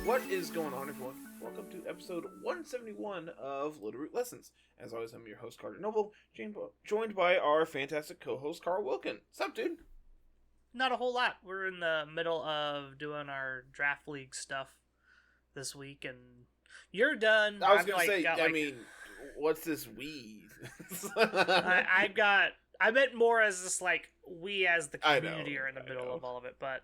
What is going on, everyone? Welcome to episode 171 of Littleroot Lessons. As always, I'm your host, Carter Noble, joined by our fantastic co-host, Carl Wilkin. What's up, dude? Not a whole lot. We're in the middle of doing our draft league stuff this week, and you're done. I was going to say, what's this we? I meant more as this, like, we as the community are in the middle of all of it, but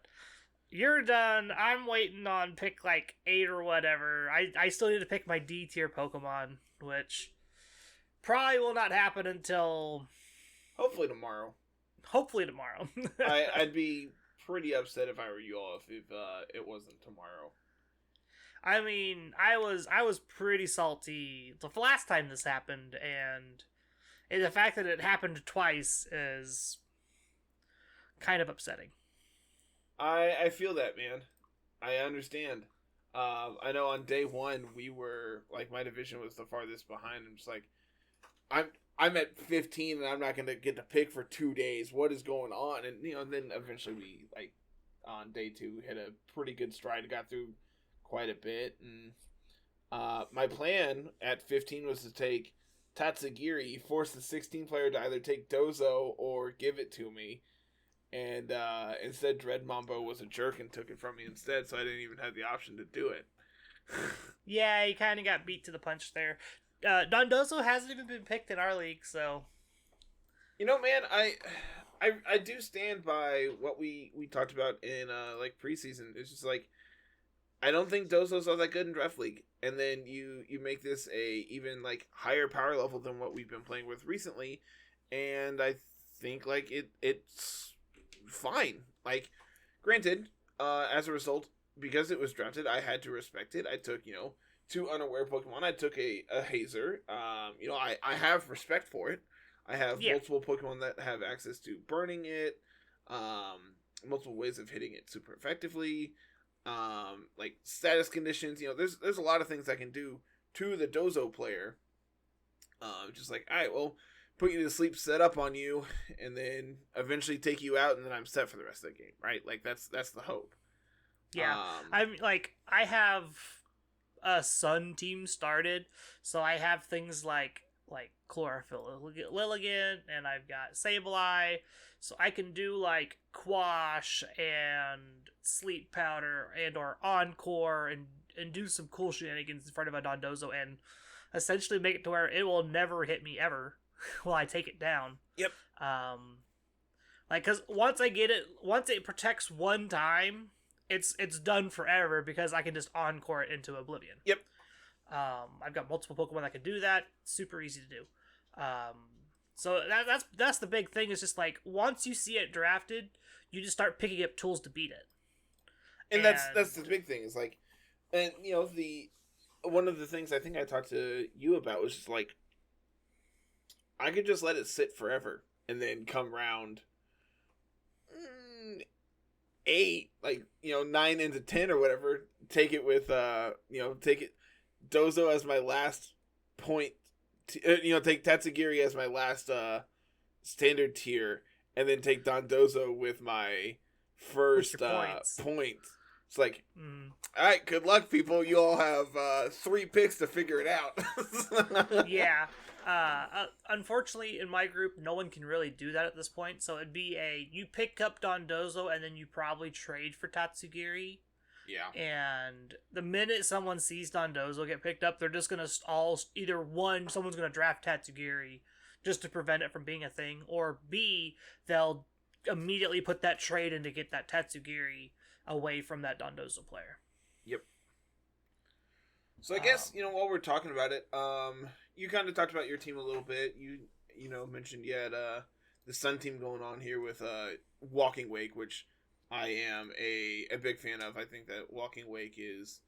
you're done. I'm waiting on pick, like, 8 or whatever. I still need to pick my D tier Pokemon, which probably will not happen until... Hopefully tomorrow. I'd be pretty upset if I were you all if it wasn't tomorrow. I mean, I was pretty salty the last time this happened, and the fact that it happened twice is kind of upsetting. I feel that, man. I understand. I know on day one we were like, my division was the farthest behind. I'm just like, I'm at 15 and I'm not gonna get to pick for 2 days. What is going on? And then eventually we, like, on day 2 hit a pretty good stride. Got through quite a bit, and my plan at 15 was to take Tatsugiri, force the 16 player to either take Dozo or give it to me. And instead, Dread Mambo was a jerk and took it from me instead, so I didn't even have the option to do it. Yeah, he kind of got beat to the punch there. Dondozo hasn't even been picked in our league, so... Man, I do stand by what we talked about in like preseason. It's just like, I don't think Dozo's all that good in Draft League. And then you make this a even like higher power level than what we've been playing with recently, and I think like it's fine. Like, granted, as a result, because it was drafted, I had to respect it. I took, 2 unaware Pokemon. I took a Hazer. I have respect for it. I have multiple Pokemon that have access to burning it, multiple ways of hitting it super effectively, like status conditions. There's a lot of things I can do to the Dozo player. Just like, all right, well, put you to sleep, set up on you, and then eventually take you out, and then I'm set for the rest of the game, right? Like, that's the hope. Yeah, I have a Sun team started, so I have things like Chlorophyll Lilligant, and I've got Sableye, so I can do like Quash and Sleep Powder and or Encore and do some cool shenanigans in front of a Dondozo and essentially make it to where it will never hit me ever while I take it down. Yep. Because once it protects one time, it's done forever because I can just Encore it into oblivion. Yep. I've got multiple Pokemon that can do that. Super easy to do. So that's the big thing. Is just like, once you see it drafted, you just start picking up tools to beat it. And that's the big thing. Is like, and one of the things I think I talked to you about was just like, I could just let it sit forever and then come round 8, like, 9 into 10 or whatever, take it with, take it Dozo as my last point, take Tatsugiri as my last standard tier, and then take Dondozo with my first point. It's like, all right, good luck, people. You all have 3 picks to figure it out. Yeah. Unfortunately, in my group, no one can really do that at this point. So it'd be you pick up Dondozo and then you probably trade for Tatsugiri. Yeah. And the minute someone sees Dondozo get picked up, they're just gonna someone's gonna draft Tatsugiri just to prevent it from being a thing, or B, they'll immediately put that trade in to get that Tatsugiri away from that Dondozo player. Yep. So I guess, while we're talking about it, you kind of talked about your team a little bit. You mentioned you had the Sun team going on here with Walking Wake, which I am a big fan of. I think that Walking Wake is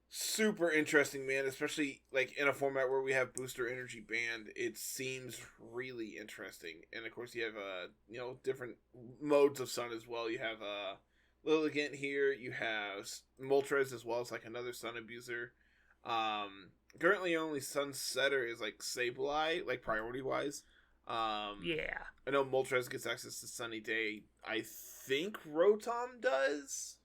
super interesting, man, especially like in a format where we have Booster Energy banned. It seems really interesting. And of course you have different modes of Sun as well. You have Lilligant here, you have Moltres as well as like another Sun abuser. Currently only Sun setter is like Sableye, like priority wise. Yeah. I know Moltres gets access to Sunny Day. I think Rotom does.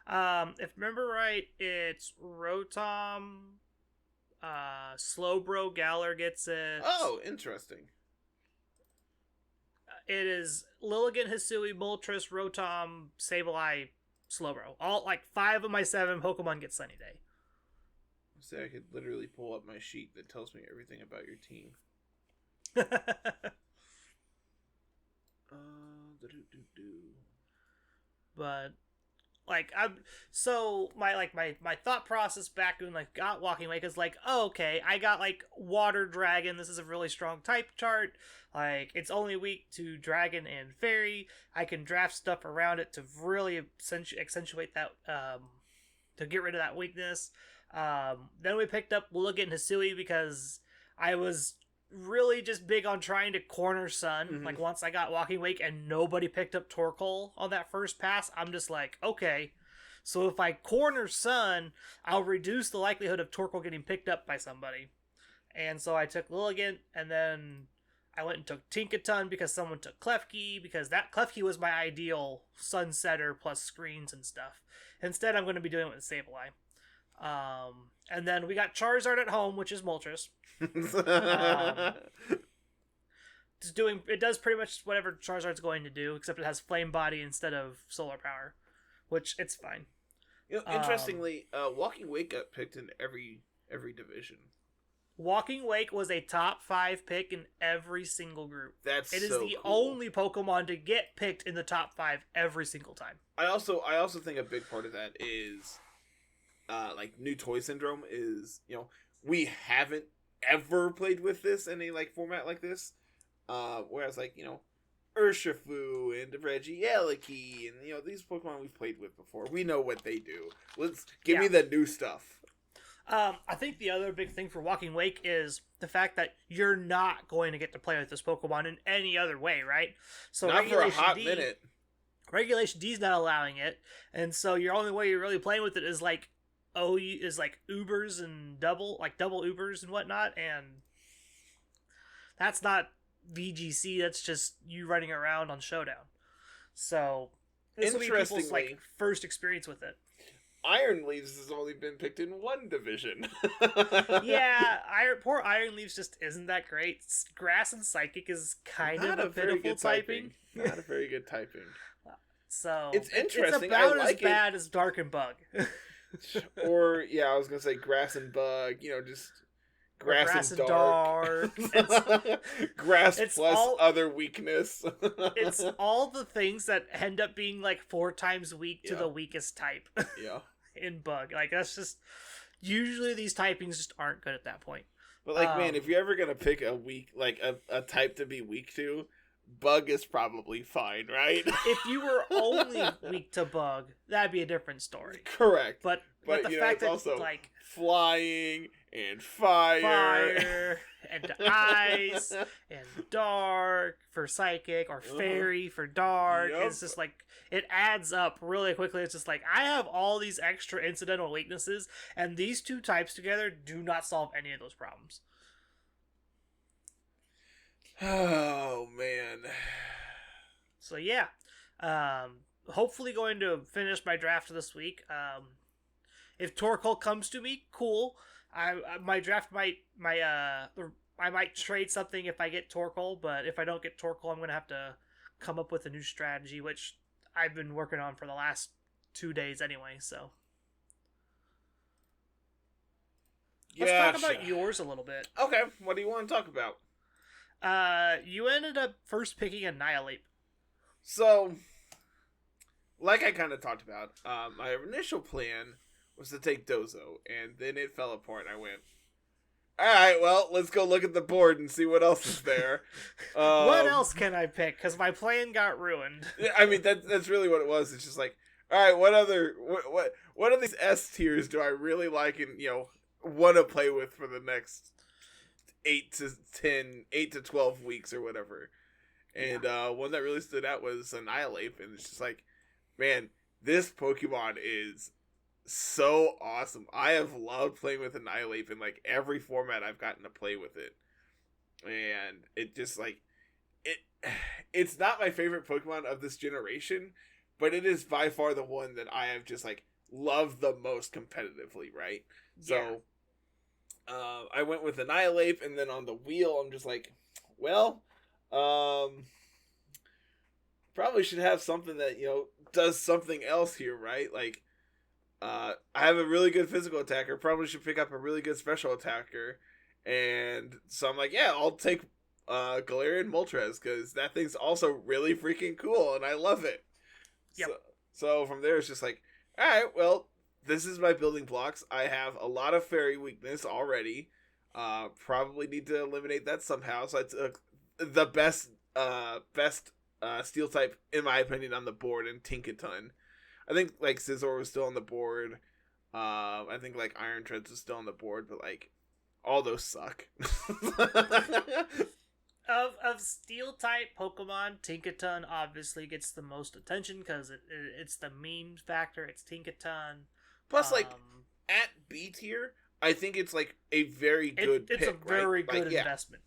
If I remember right, it's Rotom, Slowbro, Galar gets it. Oh, interesting. It is Lilligant, Hisui, Moltres, Rotom, Sableye, Slowbro. All like 5 of my 7 Pokemon get Sunny Day. Say I could literally pull up my sheet that tells me everything about your team. But like my thought process back when like got Walking Wake is like, oh, okay, I got like Water Dragon. This is a really strong type chart. Like it's only weak to Dragon and Fairy. I can draft stuff around it to really accentuate that to get rid of that weakness. Then we picked up Lilligant and Hisui because I was really just big on trying to corner Sun. Mm-hmm. Like once I got Walking Wake and nobody picked up Torkoal on that first pass, I'm just like, okay, so if I corner Sun, I'll reduce the likelihood of Torkoal getting picked up by somebody. And so I took Lilligant, and then I went and took Tinkaton because someone took Klefki, because that Klefki was my ideal Sun setter plus screens and stuff. Instead, I'm going to be doing it with Sableye. And then we got Charizard at home, which is Moltres. It does pretty much whatever Charizard's going to do, except it has Flame Body instead of Solar Power, which it's fine. You know, interestingly, Walking Wake got picked in every division. Walking Wake was a top 5 pick in every single group. It is the only Pokemon to get picked in the top 5 every single time. I also think a big part of that is like new toy syndrome is, you know, we haven't ever played with this in a like format like this. Whereas like, you know, Urshifu and Regieleki and, you know, these Pokemon we've played with before. We know what they do. Give me the new stuff. I think the other big thing for Walking Wake is the fact that you're not going to get to play with this Pokemon in any other way, right? So not for a hot minute. Regulation D is not allowing it, and so your only way you're really playing with it is like Ubers and double Ubers and whatnot, and that's not VGC. That's just you running around on Showdown. So this will be people's like first experience with it. Iron Leaves has only been picked in one division. Yeah, poor Iron Leaves just isn't that great. Grass and Psychic is kind of a pitiful typing. Not a very good typing. So it's interesting. It's about as bad as Dark and Bug. Or yeah, I was gonna say Grass and Bug. You know, just grass and dark. Grass plus other weakness. It's all the things that end up being like 4 times weak to the weakest type. Yeah. In Bug, like that's just usually these typings just aren't good at that point. But like, man, if you're ever gonna pick a weak, like a type to be weak to, Bug is probably fine, right? If you were only weak to Bug, that'd be a different story. Correct. But the fact that also like flying and fire and ice and dark for Psychic or fairy for dark, it's just like it adds up really quickly. It's just like I have all these extra incidental weaknesses, and these 2 types together do not solve any of those problems. Oh man. So yeah, hopefully going to finish my draft this week. If Torkoal comes to me, cool. My draft I might trade something if I get Torkoal, but if I don't get Torkoal, I'm gonna have to come up with a new strategy, which I've been working on for the last 2 days anyway. So let's talk about yours a little bit. Okay, what do you want to talk about? You ended up first picking Annihilate. So, like I kind of talked about, my initial plan was to take Dozo, and then it fell apart, and I went, alright, well, let's go look at the board and see what else is there. What else can I pick? Because my plan got ruined. I mean, that's really what it was. It's just like, alright, what of these S tiers do I really like and, you know, want to play with for the next 8 to 12 weeks or whatever. And one that really stood out was Annihilate, and it's just like, man, this Pokemon is so awesome. I have loved playing with Annihilate in like every format I've gotten to play with it. And it just like it's not my favorite Pokemon of this generation, but it is by far the one that I have just like love the most competitively, right? Yeah. So I went with Annihilate, and then on the wheel, I'm just like, well, probably should have something that, does something else here, right? Like, I have a really good physical attacker, probably should pick up a really good special attacker, and so I'm like, yeah, I'll take Galarian Moltres, because that thing's also really freaking cool, and I love it. Yep. So from there, it's just like, alright, well, this is my building blocks. I have a lot of fairy weakness already. Probably need to eliminate that somehow. So I took the best steel type, in my opinion, on the board in Tinkaton. I think like Scizor was still on the board. I think like Iron Treads was still on the board, but like all those suck. Of steel type Pokemon, Tinkaton obviously gets the most attention because it's the meme factor. It's Tinkaton. Plus, like at B tier, I think it's like a very good it's pick, a very right? good investment.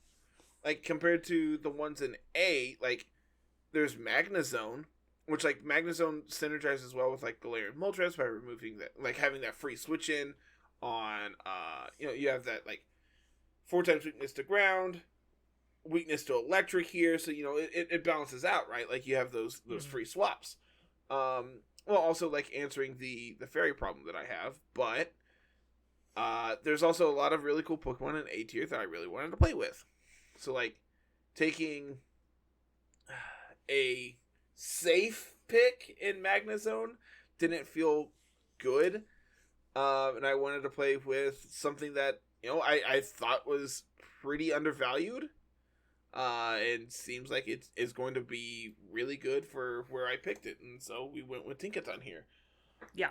Like compared to the ones in A, like there's Magnezone, which like Magnezone synergizes well with like Galarian Moltres by removing that, like having that free switch in on you have that like 4 times weakness to ground, weakness to electric here, so it balances out, right? Like you have those free swaps. Well, also like answering the fairy problem that I have, but there's also a lot of really cool Pokemon in A tier that I really wanted to play with. So like taking a safe pick in Magnezone didn't feel good, and I wanted to play with something that I thought was pretty undervalued. And seems like it is going to be really good for where I picked it, and so we went with Tinkaton here. Yeah.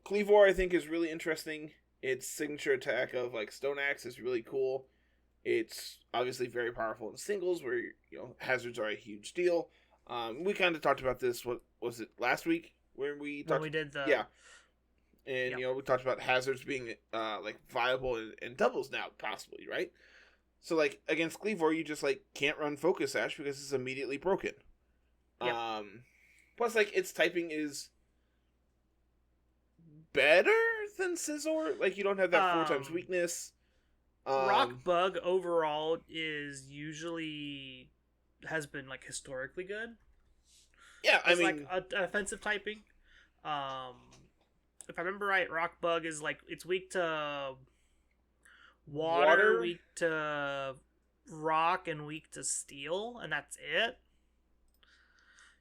Cleavor I think is really interesting. Its signature attack of like Stone Axe is really cool. It's obviously very powerful in singles where hazards are a huge deal. We kind of talked about this. What was it last week when we did the and we talked about hazards being like viable in doubles now possibly, right? So, like, against Cleavor, you just, like, can't run Focus Sash because it's immediately broken. Yep. Plus, like, its typing is better than Scizor. Like, you don't have that 4 times weakness. Rock Bug overall has been, like, historically good. Yeah, it's like an offensive typing. If I remember right, Rock Bug is, like, it's weak to water, weak to rock, and weak to steel, and that's it.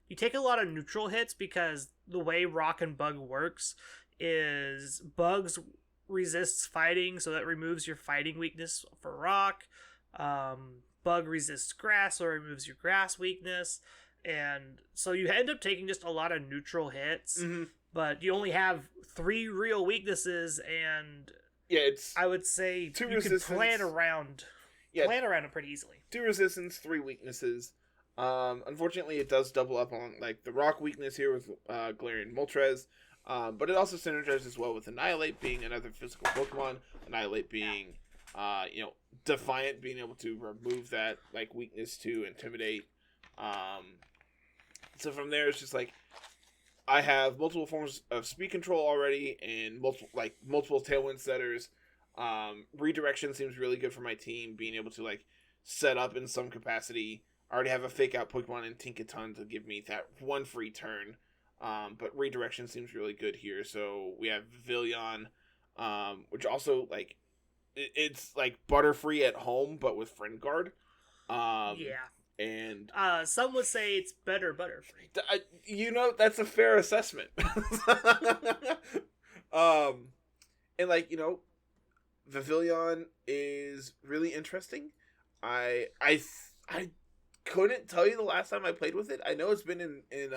You take a lot of neutral hits because the way Rock and Bug works is Bugs resists fighting, so that removes your fighting weakness for Rock. Bug resists grass, so it removes your grass weakness, and so you end up taking just a lot of neutral hits, but you only have 3 real weaknesses, and I would say 2 you can plan around it pretty easily. 2 resistance, 3 weaknesses. Unfortunately, it does double up on like the rock weakness here with Galarian Moltres, but it also synergizes well with Annihilate being another physical Pokemon. Annihilate being, Defiant, being able to remove that like weakness to Intimidate. So from there, it's just like I have multiple forms of speed control already, and multiple Tailwind setters. Redirection seems really good for my team, being able to like set up in some capacity. I already have a fake out Pokemon in Tinkaton to give me that 1 free turn. But redirection seems really good here. So we have Vivillon, which also like it's like Butterfree at home, but with Friend Guard. And some would say it's better Butterfree. That's a fair assessment. And like Vivillon is really interesting. I couldn't tell you the last time I played with it. I know it's been in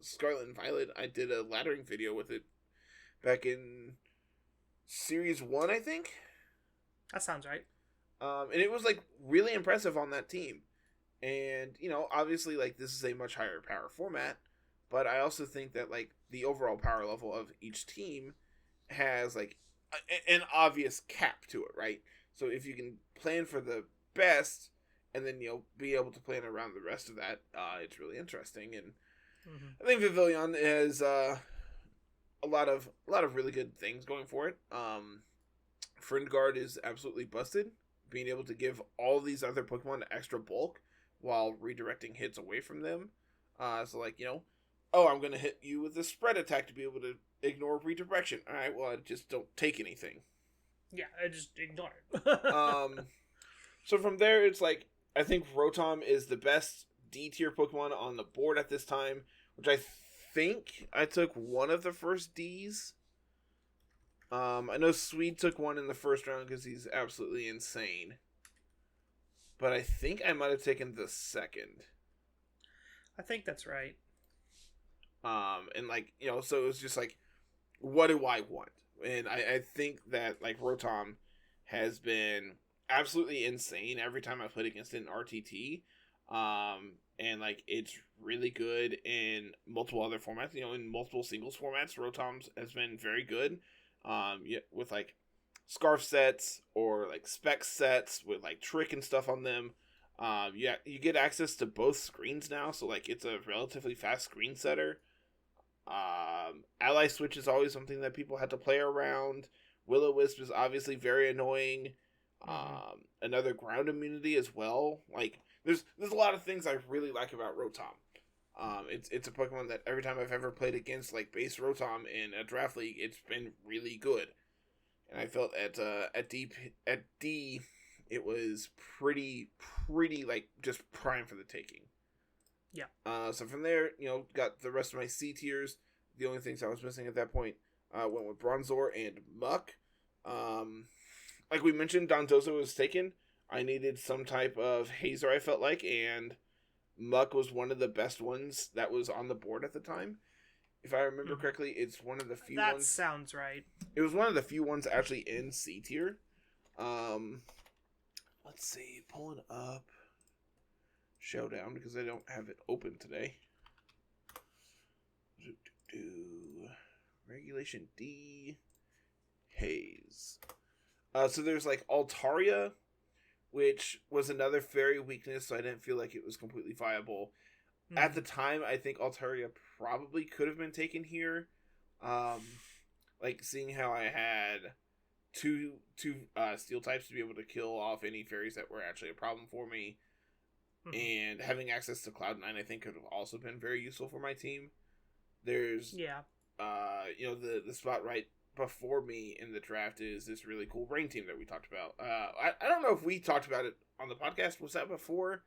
Scarlet and Violet. I did a laddering video with it back in Series 1, I think. That sounds right. And it was like really impressive on that team. And, obviously, like, this is a much higher power format, but I also think that, like, the overall power level of each team has, like, an obvious cap to it, right? So if you can plan for the best and then, be able to plan around the rest of that, it's really interesting. And I think Vivillon is a lot of really good things going for it. Friend Guard is absolutely busted. Being able to give all these other Pokemon extra bulk while redirecting hits away from them. So like, oh, I'm gonna hit you with a spread attack to be able to ignore redirection. All right, well, I just don't take anything. Yeah, I just ignore it. So from there, it's like I think Rotom is the best D tier Pokemon on the board at this time, which I think I took one of the first Ds. I know Swede took one in the first round because he's absolutely insane. But I think I might have taken the second. I think that's right. And like, so it was just like, what do I want? And I think that like Rotom has been absolutely insane every time I played against it in RTT. And like it's really good in multiple other formats. In multiple singles formats, Rotom has been very good. With like scarf sets or like spec sets with like trick and stuff on them. You get access to both screens now, so like it's a relatively fast screen setter. Ally Switch is always something that people had to play around. Will-O-Wisp is obviously very annoying. Another ground immunity as well. Like there's a lot of things I really like about Rotom. It's a Pokemon that every time I've ever played against like base Rotom in a draft league, it's been really good. And I felt at D, it was pretty like just prime for the taking. Yeah. So from there, got the rest of my C tiers. The only things I was missing at that point went with Bronzor and Muck. Like we mentioned, Dondozo was taken. I needed some type of Hazer, I felt like, and Muck was one of the best ones that was on the board at the time. If I remember correctly, it's one of the few ones... That sounds right. It was one of the few ones actually in C tier. Let's see, pulling up Showdown, because I don't have it open today. Regulation D, Haze. So there's like Altaria, which was another fairy weakness, so I didn't feel like it was completely viable. At the time, I think Altaria probably could have been taken here. Like seeing how I had two steel types to be able to kill off any fairies that were actually a problem for me. And having access to Cloud9, I think could have also been very useful for my team. There's the spot right before me in the draft is this really cool rain team that we talked about. I don't know if we talked about it on the podcast. Was that before?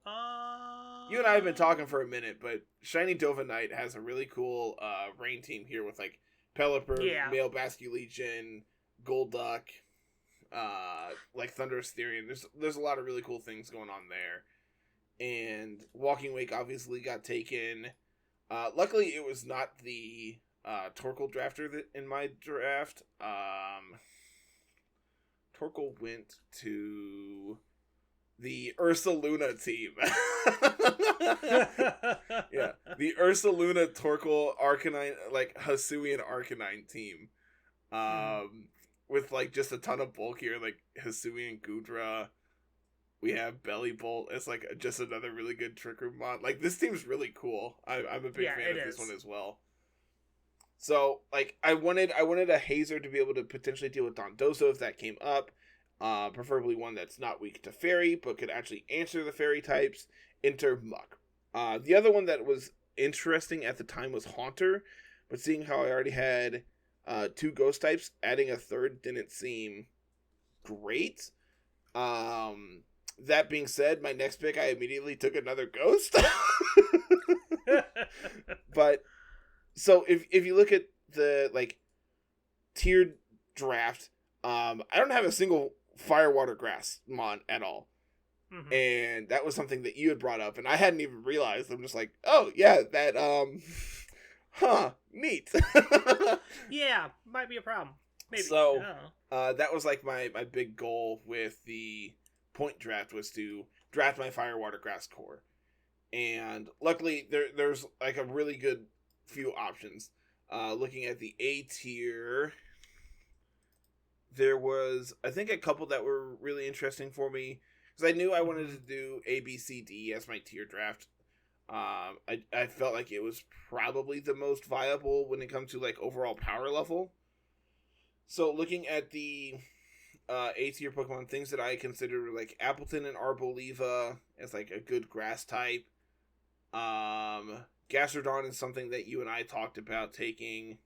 You and I have been talking for a minute, but Shiny Dovanite has a really cool rain team here with like Pelipper, Male Basculegion, Golduck, like Thunderous Therian. There's a lot of really cool things going on there. And Walking Wake obviously got taken. Luckily, it was not the Torkoal drafter that in my draft. Torkoal went to the Ursaluna team. Yeah, the Ursaluna Torkoal Arcanine, like Hisuian Arcanine team. With like just a ton of bulk here, like Hisuian Gudra. We have Belly Bolt as like just another really good Trick Room mod. Like this team's really cool. I'm a big fan of this one as well. So like I wanted a Hazer to be able to potentially deal with Dondozo if that came up. Preferably one that's not weak to Fairy, but could actually answer the Fairy types. Enter Muck. The other one that was interesting at the time was Haunter, but seeing how I already had two Ghost types, adding a third didn't seem great. That being said, my next pick, I immediately took another Ghost. But so if you look at the like tiered draft, I don't have a single Fire, Water, Grass mon at all. And that was something that you had brought up, and I hadn't even realized. I'm just like, oh yeah, that neat. Yeah, might be a problem. Maybe. So that was like my big goal with the point draft, was to draft my Fire, Water, Grass core. And luckily there's like a really good few options. Looking at the A tier, there was I think a couple that were really interesting for me, because I knew I wanted to do A, B, C, D as my tier draft. I felt like it was probably the most viable when it comes to like overall power level. So looking at the A tier Pokemon, things that I consider like Appleton and Arboliva as like a good grass type. Gastrodon is something that you and I talked about taking.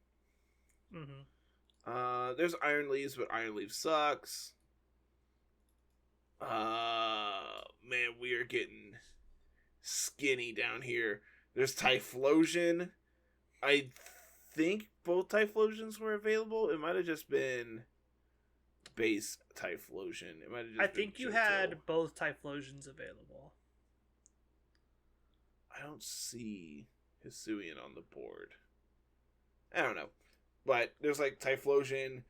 There's Iron Leaves, but Iron Leaves sucks. Man, we are getting skinny down here. There's Typhlosion. I think both Typhlosions were available. It might have just been base Typhlosion. It might have just I think you had both Typhlosions available. I don't see Hisuian on the board. I don't know. But there's like Typhlosion.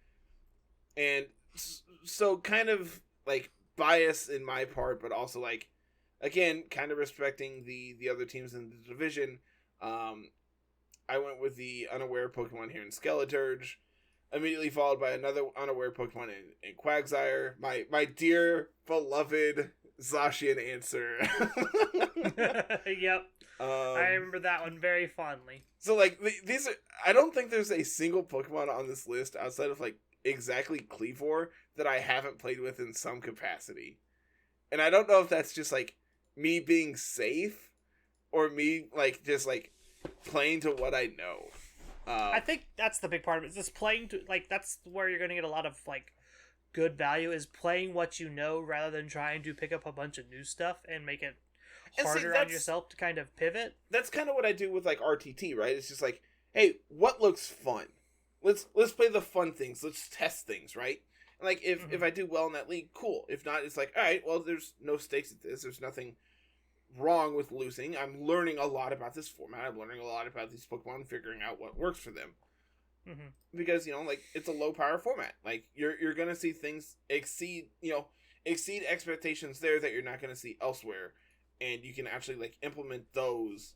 And so kind of like bias in my part, but also like, again, kind of respecting the other teams in the division. I went with the unaware Pokemon here in Skeleturge, immediately followed by another unaware Pokemon in Quagsire. My dear beloved Zacian answer. Yep. I remember that one very fondly. So like these are, I don't think there's a single Pokemon on this list outside of like exactly Cleavor that I haven't played with in some capacity. And I don't know if that's just like me being safe or me like just like playing to what I know. I think that's the big part of it. Is just playing to like that's where you're gonna get a lot of like good value is playing what you know rather than trying to pick up a bunch of new stuff and make it harder on yourself to kind of pivot. That's kind of what I do with like RTT, right? It's just like, hey, what looks fun? Let's play the fun things. Let's test things, right? And like if I do well in that league, cool. If not, it's like, all right, well, there's no stakes at this. There's nothing wrong with losing. I'm learning a lot about this format. I'm learning a lot about these Pokemon, figuring out what works for them. Because, you know, like, it's a low power format. Like, you're gonna see things exceed expectations there that you're not gonna see elsewhere. And you can actually, like, implement those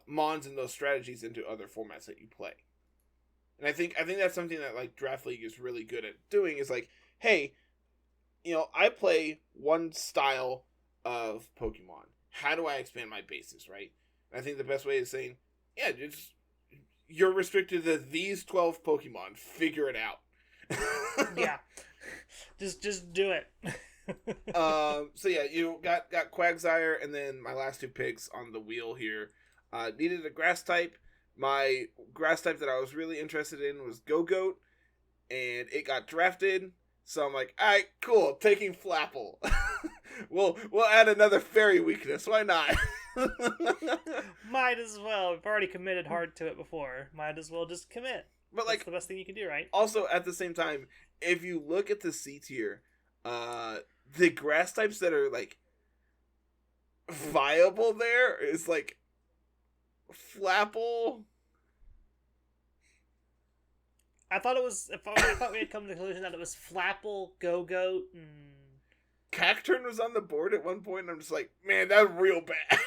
mons and those strategies into other formats that you play. And I think that's something that, like, Draft League is really good at doing, is like, hey, you know, I play one style of Pokemon. How do I expand my bases, right? And I think the best way is saying, yeah, you're restricted to these 12 Pokemon. Figure it out. Yeah. Just do it. So yeah, you got Quagsire, and then my last two picks on the wheel here. Needed a grass type. My grass type that I was really interested in was Go-Goat, and it got drafted. So I'm like, all right, cool, taking Flapple. We'll add another fairy weakness. Why not? Might as well. We've already committed hard to it before. Might as well just commit. But like, that's the best thing you can do, right? Also, at the same time, if you look at the C tier, the grass types that are like viable there is like Flapple. I thought we had come to the conclusion that it was Flapple, Go-Goat, and Cacturn was on the board at one point, and I'm just like, man, that's real bad.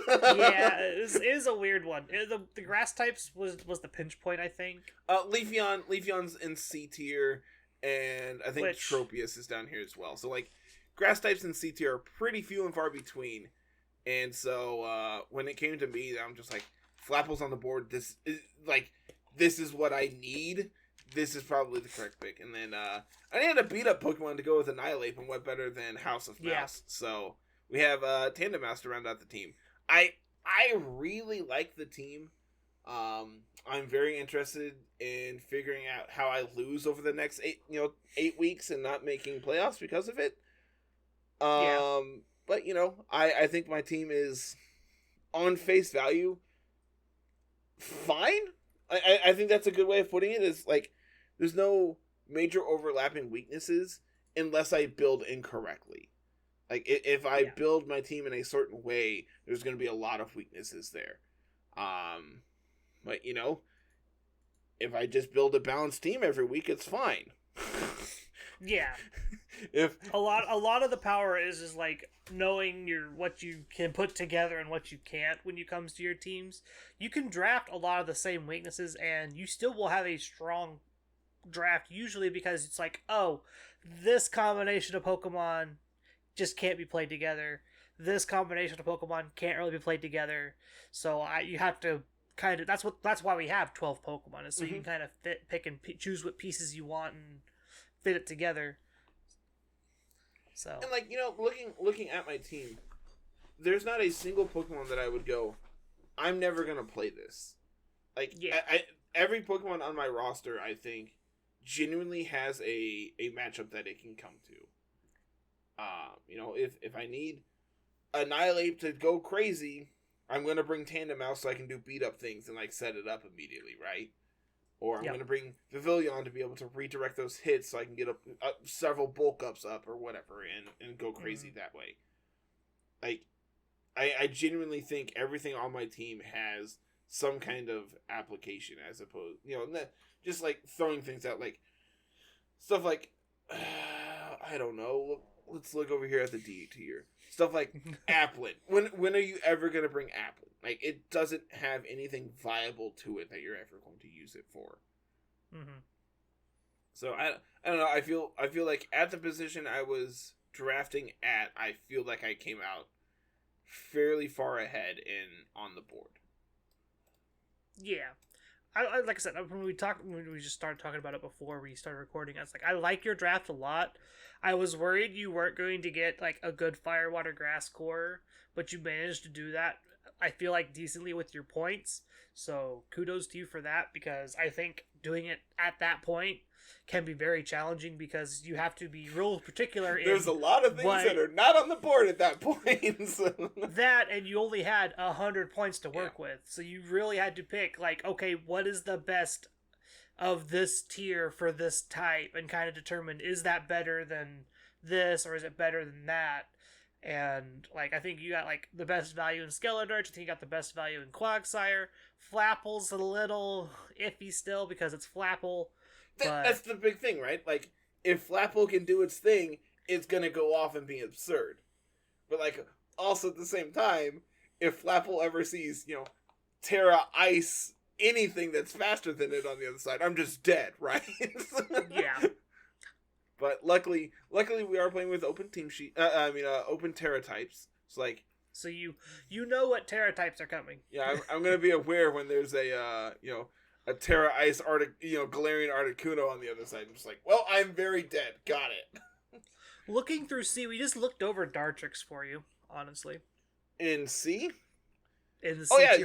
Yeah, it is a weird one. The grass types was the pinch point, I think. Leafeon's in C tier, and I think Tropius is down here as well. So like, grass types in C tier are pretty few and far between. And so when it came to me, I'm just like, Flapple's on the board. This is what I need. This is probably the correct pick. And then I needed a beat up Pokemon to go with Annihilate, and what better than House of Mouse? Yeah. So we have Tandem Mouse to round out the team. I really like the team. I'm very interested in figuring out how I lose over the next 8 weeks and not making playoffs because of it. But I think my team is on face value fine. I think that's a good way of putting it. Is like, there's no major overlapping weaknesses unless I build incorrectly. Like, if I build my team in a certain way, there's going to be a lot of weaknesses there. But, if I just build a balanced team every week, it's fine. Yeah. If a lot of the power is like knowing what you can put together and what you can't when it comes to your teams. You can draft a lot of the same weaknesses and you still will have a strong draft, usually because it's like, oh, this combination of Pokemon just can't be played together. this combination of Pokemon can't really be played together. So you have to kind of that's why we have 12 Pokemon, is so you can kind of pick and choose what pieces you want and fit it together. So and like, you know, looking at my team, there's not a single Pokemon that I would go, I'm never gonna play this. Like, yeah. Every Pokemon on my roster, I think, genuinely has a matchup that it can come to. You know, if I need Annihilate to go crazy, I'm gonna bring Tandem out so I can do beat up things and like set it up immediately, right? Or I'm gonna bring Vivillon to be able to redirect those hits so I can get up several bulk ups up or whatever and go crazy that way. Like, I genuinely think everything on my team has some kind of application, as opposed, you know, just like throwing things out, like stuff like I don't know. Let's look over here at the D tier. Stuff like Applin. When are you ever gonna bring Applin? Like, it doesn't have anything viable to it that you're ever going to use it for. Mm-hmm. So I don't know. I feel like at the position I was drafting at, I feel like I came out fairly far ahead on the board. Yeah, I like I said, when we just started talking about it before we started recording, I was like, I like your draft a lot. I was worried you weren't going to get like a good fire, water, grass core, but you managed to do that, I feel like, decently with your points. So kudos to you for that, because I think doing it at that point can be very challenging because you have to be real particular in there's a lot of things that are not on the board at that point. That, and you only had 100 points to work with, so you really had to pick, like, okay, what is the best of this tier for this type, and kind of determine, is that better than this, or is it better than that? And, like, I think you got, like, the best value in Skeledirge. I think you got the best value in Quagsire. Flapple's a little iffy still, because it's Flapple. That's the big thing, right? Like, if Flapple can do its thing, it's gonna go off and be absurd. But, like, also at the same time, if Flapple ever sees, you know, Terra, Ice, anything that's faster than it on the other side, I'm just dead, right? Yeah. But luckily we are playing with open open Terra types. It's like, so you know what Terra types are coming. Yeah, I'm gonna be aware when there's a a Terra Ice Galarian Articuno on the other side. I'm just like, well, I'm very dead. Got it. Looking through C, we just looked over Dartrix for you, honestly. In C? In the C yeah.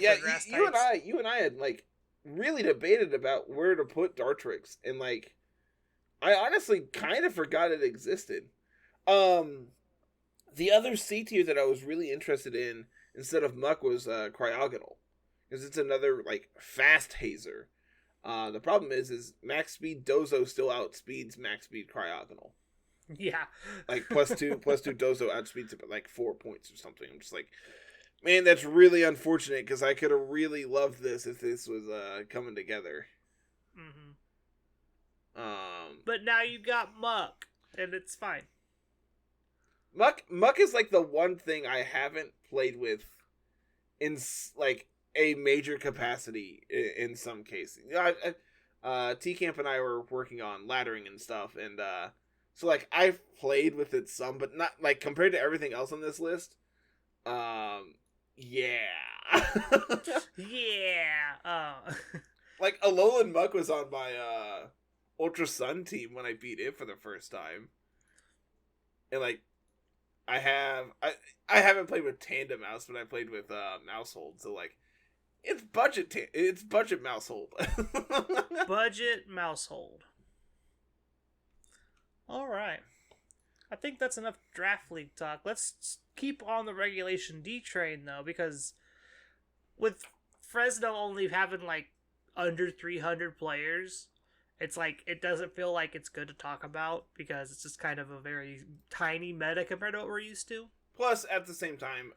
You and I had like really debated about where to put Dartrix, and like, I honestly kind of forgot it existed. The other C tier that I was really interested in instead of Muck was Cryogonal, because it's another like fast hazer. The problem is max speed Dozo still outspeeds max speed Cryogonal. Yeah, like plus two Dozo outspeeds it by like 4 points or something. I'm just like, man, that's really unfortunate, because I could have really loved this if this was coming together. Mm-hmm. But now you got Muck, and it's fine. Muck is like the one thing I haven't played with in like a major capacity in some cases. T-Camp and I were working on laddering and stuff, and so like I've played with it some, but not like compared to everything else on this list. Yeah. Yeah. Like Alolan Muck was on my Ultra Sun team when I beat it for the first time. And like I haven't played with Tandem Mouse, but I played with Mousehold, so like it's budget Mousehold. Budget Mousehold. All right. I think that's enough Draft League talk. Let's keep on the Regulation D train, though, because with Fresno only having, like, under 300 players, it's like, it doesn't feel like it's good to talk about, because it's just kind of a very tiny meta compared to what we're used to. Plus, at the same time,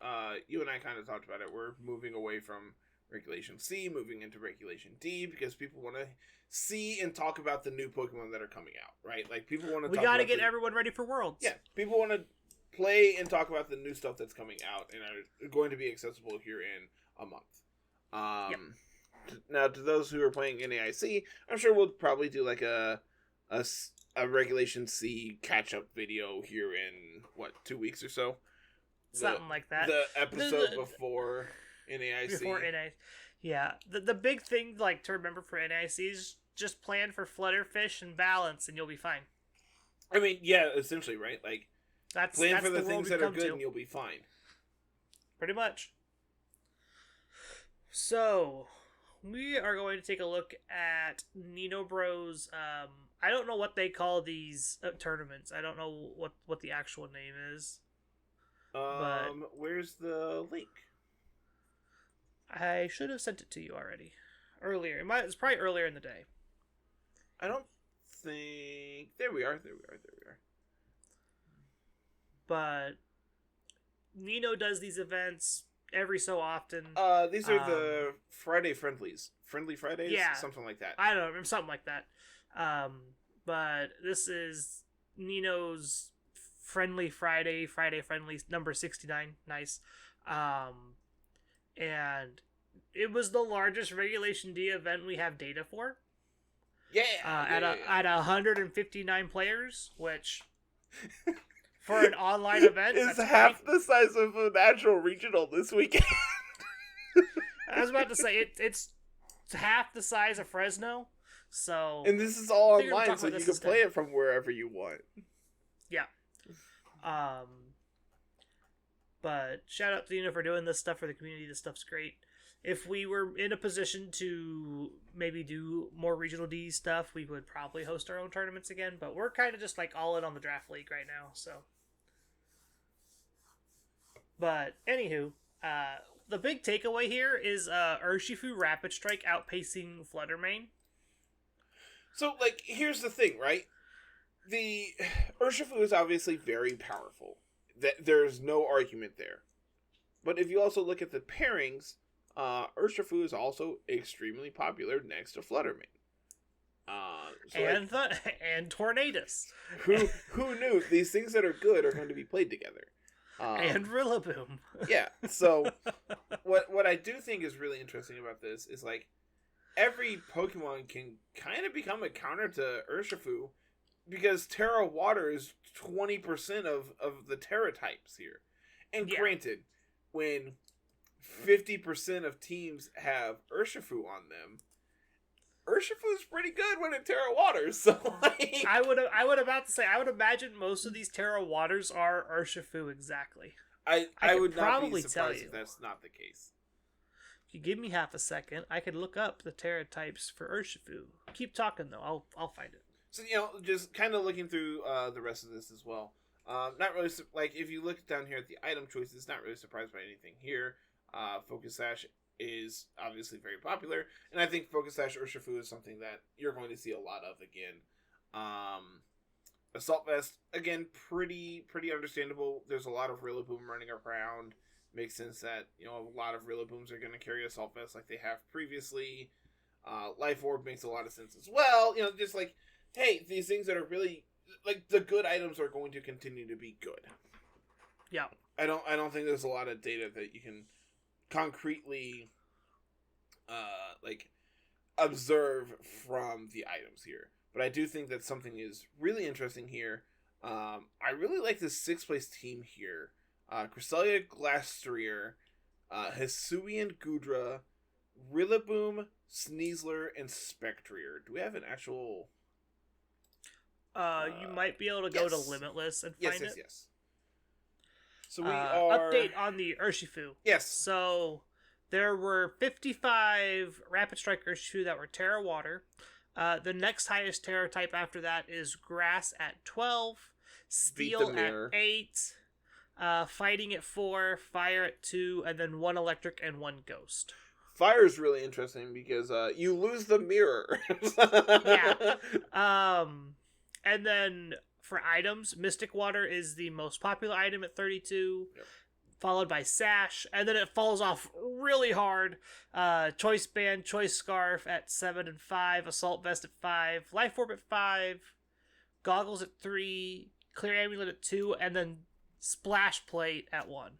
you and I kind of talked about it, we're moving away from Regulation C, moving into Regulation D, because people want to see and talk about the new Pokemon that are coming out, right? Like, people want to. We got to get everyone ready for Worlds. Yeah, people want to play and talk about the new stuff that's coming out and are going to be accessible here in a month. Yep. Now, to those who are playing NAIC, I'm sure we'll probably do like a Regulation C catch up video here in 2 weeks or so. something like that. The episode before NAIC. Before NAIC. Yeah. The big thing like to remember for NAIC is just plan for Flutterfish and balance and you'll be fine. I mean, yeah, essentially, right? Like, plan for the things that are good and you'll be fine. Pretty much. So, we are going to take a look at Nino Bros. I don't know what they call these tournaments. I don't know what the actual name is. But where's the link? I should have sent it to you already. Earlier. It's probably earlier in the day. I don't think... There we are. But Nino does these events every so often. These are the Friday friendlies. Friendly Fridays? Yeah. Something like that. I don't know. Something like that. But this is Nino's Friendly Friday friendly number 69. Nice. And it was the largest Regulation D event we have data for. Yeah. At 159 players, which for an online event is half the size of a natural regional this weekend. I was about to say it's half the size of Fresno. So and this is all online, so you can play it from wherever you want. Yeah. But shout out to Nino for doing this stuff for the community. This stuff's great. If we were in a position to maybe do more regional D stuff, we would probably host our own tournaments again. But we're kind of just like all in on the draft league right now. So, but anywho, the big takeaway here is Urshifu Rapid Strike outpacing Fluttermane. So, like, here's the thing, right? The Urshifu is obviously very powerful. There's no argument there. But if you also look at the pairings, Urshifu is also extremely popular next to Fluttermane. And Tornadus. Who knew these things that are good are going to be played together? And Rillaboom. Yeah. So what I do think is really interesting about this is like every Pokemon can kind of become a counter to Urshifu because Terra Water is 20% of the Terra types here. And granted, when 50% of teams have Urshifu on them, Urshifu is pretty good when in Terra Waters. So like, I would about to say I would imagine most of these Terra Waters are Urshifu exactly. I would not be surprised if that's not the case. If you give me half a second, I could look up the Terra types for Urshifu. Keep talking though, I'll find it. So just kind of looking through the rest of this as well. Not really like if you look down here at the item choices, not really surprised by anything here. Focus Sash is obviously very popular, and I think Focus Sash Urshifu is something that you're going to see a lot of again. Assault Vest, again, pretty understandable. There's a lot of Rillaboom running around. Makes sense that a lot of Rillabooms are going to carry Assault Vest like they have previously. Life Orb makes a lot of sense as well. Just like, hey, these things that are really like the good items are going to continue to be good. Yeah, I don't think there's a lot of data that you can concretely observe from the items here, but I do think that something is really interesting here. I really like this 6th place team here. Cresselia Glastrier, Hisuian Gudra, Rillaboom, Sneasler, and Spectrier. Do we have an actual you might be able to go to Limitless and find it. Yes. So we are... Update on the Urshifu. Yes. So there were 55 Rapid Strike Urshifu that were Terra Water. The next highest Terra type after that is Grass at 12, Steel at 8, Fighting at 4, Fire at 2, and then 1 Electric and 1 Ghost. Fire is really interesting because you lose the mirror. Yeah. And then for items, Mystic Water is the most popular item at 32, followed by Sash, and then it falls off really hard. Choice Band, Choice Scarf at 7 and 5, Assault Vest at 5, Life Orb at 5, Goggles at 3, Clear Amulet at 2, and then Splash Plate at 1.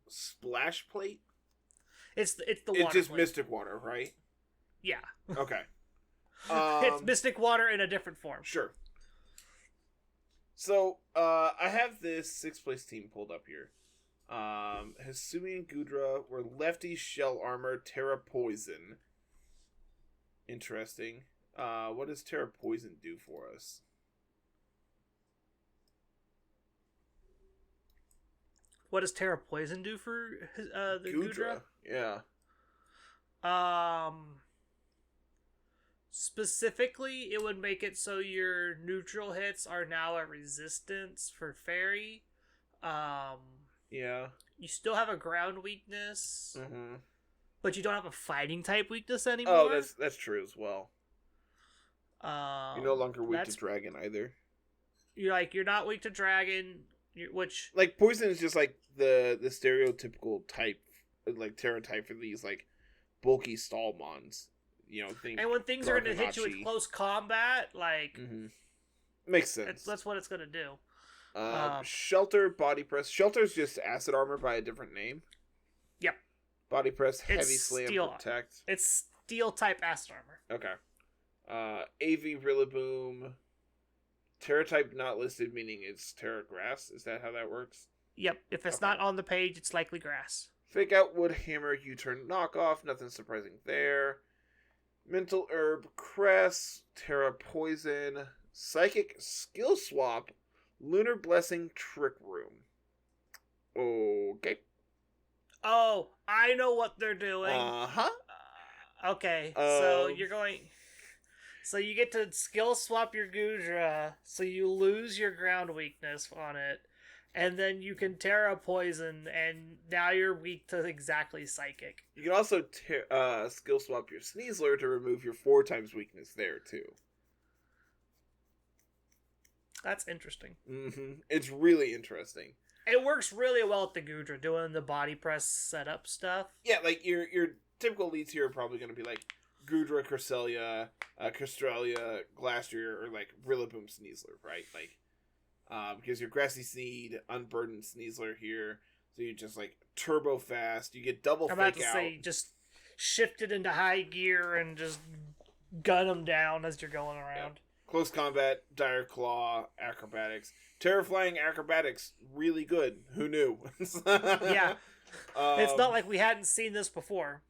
Splash Plate? It's the water. It's just plate. Mystic Water, right? Yeah. Okay. It's Mystic Water in a different form. Sure. So, I have this 6th place team pulled up here. Hasumi and Gudra were lefty shell armor, Terra Poison. Interesting. What does Terra Poison do for us? What does Terra Poison do for the Gudra? Yeah. Specifically, it would make it so your neutral hits are now a resistance for fairy. Yeah. You still have a ground weakness, Mm-hmm. but you don't have a fighting type weakness anymore. Oh, that's true as well. You're no longer weak to dragon either. You're not weak to dragon, which like poison is just like the stereotypical type, like Terra type for these like bulky stall mons. And when things are going to hit you with close combat, like makes sense. That's what it's going to do. Shelter, body press. Shelter's just acid armor by a different name. Yep. Body press, heavy slam, protect. It's steel type acid armor. Okay. AV Rillaboom. Terra type not listed, meaning it's Terra grass. Is that how that works? Yep. If it's not on the page, it's likely grass. Fake out wood hammer, U-turn knockoff. Nothing surprising there. Mental herb, cress, Terra poison, psychic skill swap, lunar blessing, trick room. Okay. Oh, I know what they're doing. Okay, so you're going. So you get to skill swap your Gudra, so you lose your ground weakness on it, and then you can Terra Poison, and now you're weak to exactly Psychic. You can also skill swap your Sneasler to remove your 4 times weakness there, too. That's interesting. Mm-hmm. It's really interesting. It works really well with the Gudra, doing the body press setup stuff. Yeah, like your typical leads here are probably going to be like Gudra, Cresselia, Castralia, Glastrier, or like Rillaboom Sneasler, right? Like, because your Grassy Sneed, Unburdened Sneasler here, so you just like turbo fast. You get double fake out. I'm about to say, just shift it into high gear and just gun them down as you're going around. Yeah. Close combat, Dire Claw, Acrobatics. Terrifying Acrobatics, really good. Who knew? Yeah. It's not like we hadn't seen this before.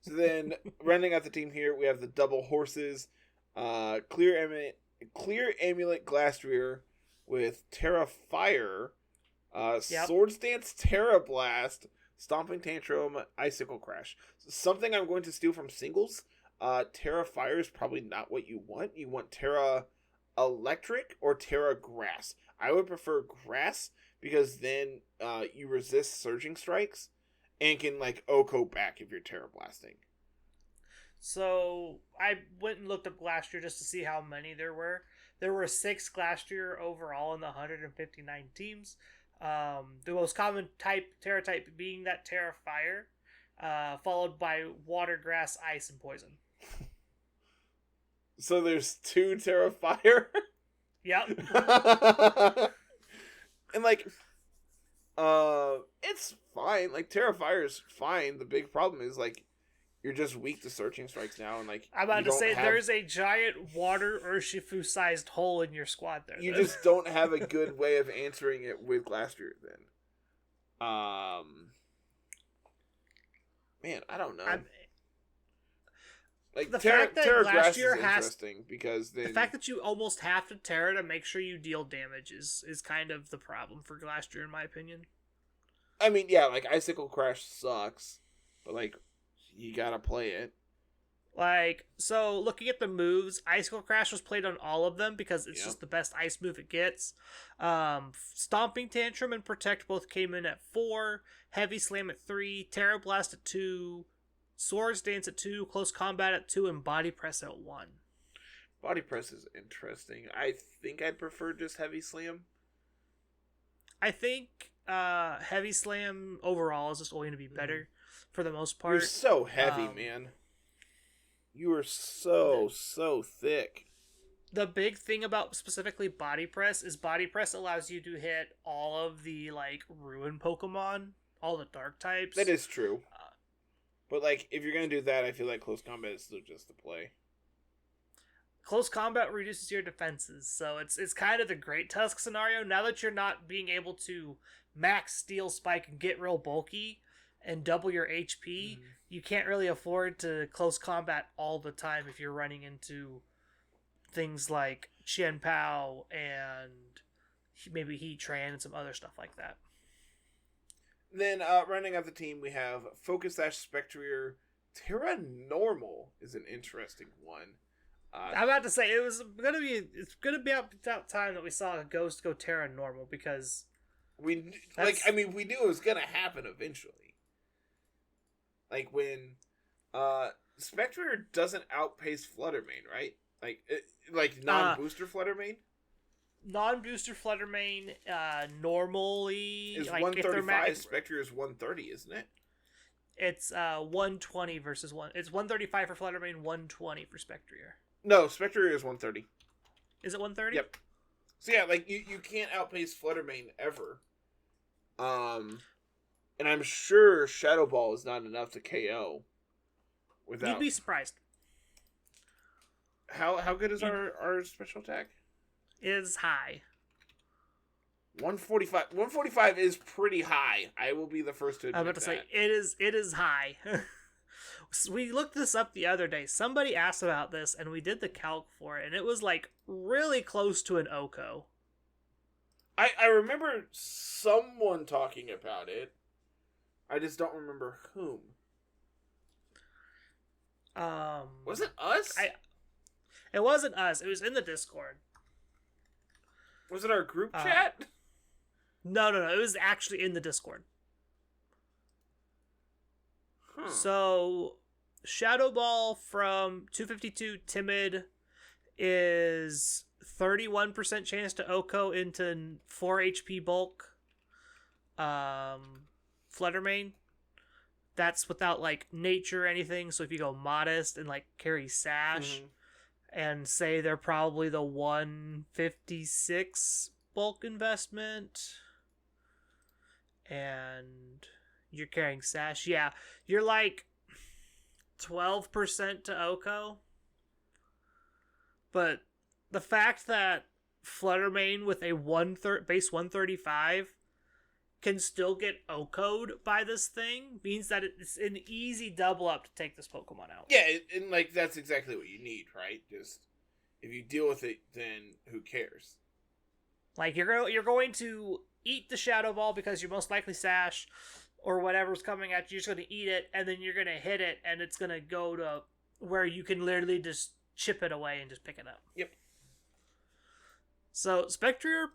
So then, rounding out the team here, we have the double horses. Clear Amulet Glastrier with Terra Fire. Swords Dance Terra Blast. Stomping Tantrum, Icicle Crash. Something I'm going to steal from singles. Terra Fire is probably not what you want. You want Terra Electric or Terra Grass. I would prefer Grass because then you resist Surging Strikes and can like Oko back if you're Terra Blasting. So I went and looked up Glastrier just to see how many there were. There were 6 Glastrier overall in the 159 teams. The most common Terra type being that Terra Fire, followed by Water, Grass, Ice, and Poison. So there's 2 Terra Fire? Yep. And like, it's fine. Like, Terra Fire is fine. The big problem is like, you're just weak to Searching Strikes now, and like I'm about to say there's a giant water Urshifu sized hole in your squad there. You just don't have a good way of answering it with Glastrier then. Man, I don't know. Like the Terra fact that Grass is Glastrier interesting because then the fact that you almost have to Terra to make sure you deal damage is kind of the problem for Glastrier in my opinion. I mean, yeah, like Icicle Crash sucks, but like you gotta play it. Like, so looking at the moves, Icicle Crash was played on all of them because it's just the best ice move it gets. Stomping Tantrum and Protect both came in at 4, Heavy Slam at 3, Terra Blast at 2, Swords Dance at 2, Close Combat at 2, and Body Press at 1. Body Press is interesting. I think I'd prefer just Heavy Slam. I think Heavy Slam overall is just going to be better for the most part. You're so heavy, man. You are so thick. The big thing about specifically Body Press is Body Press allows you to hit all of the like Ruin Pokemon, all the Dark types. That is true. But like, if you're gonna do that, I feel like Close Combat is still just the play. close combat reduces your defenses, so it's kind of the Great Tusk scenario. Now that you're not being able to max Steel Spike and get real bulky and double your HP, you can't really afford to close combat all the time if you're running into things like Qian Pao and maybe Heatran and some other stuff like that. Then running out the team, we have Focus Sash, Spectrier. Terra Normal is an interesting one. I'm about to say it's gonna be about time that we saw a Ghost go Terra Normal, because we knew it was gonna happen eventually. Like when Spectrier doesn't outpace Fluttermane, right? Like non-booster Fluttermane. Non-booster Fluttermane normally is 135. Spectrier is 130, isn't it? It's 120 versus 1. It's 135 for Fluttermane, 120 for Spectrier. No, Spectrier is 130. Is it 130? Yep. So yeah, like you can't outpace Fluttermane ever. And I'm sure Shadow Ball is not enough to KO. Without. You'd be surprised. How good is our special attack? It is high. 145. 145 is pretty high. I will be the first to admit that. I'm about to say it is high. We looked this up the other day. Somebody asked about this, and we did the calc for it, and it was like really close to an Oko. I remember someone talking about it. I just don't remember whom. Was it us? It wasn't us. It was in the Discord. Was it our group chat? No. It was actually in the Discord. Huh. So, Shadow Ball from 252 Timid is 31% chance to Oko into 4 HP bulk. Fluttermane, that's without like nature or anything. So if you go modest and like carry Sash, and say they're probably the 156 bulk investment, and you're carrying Sash, yeah, you're like 12% to Oko. But the fact that Fluttermane with a base 135 can still get Oko'd by this thing means that it's an easy double up to take this Pokemon out. Yeah, and like that's exactly what you need, right? Just if you deal with it, then who cares? Like you're going to eat the Shadow Ball because you're most likely Sash or whatever's coming at you. You're just going to eat it, and then you're going to hit it, and it's going to go to where you can literally just chip it away and just pick it up. Yep. So Spectrier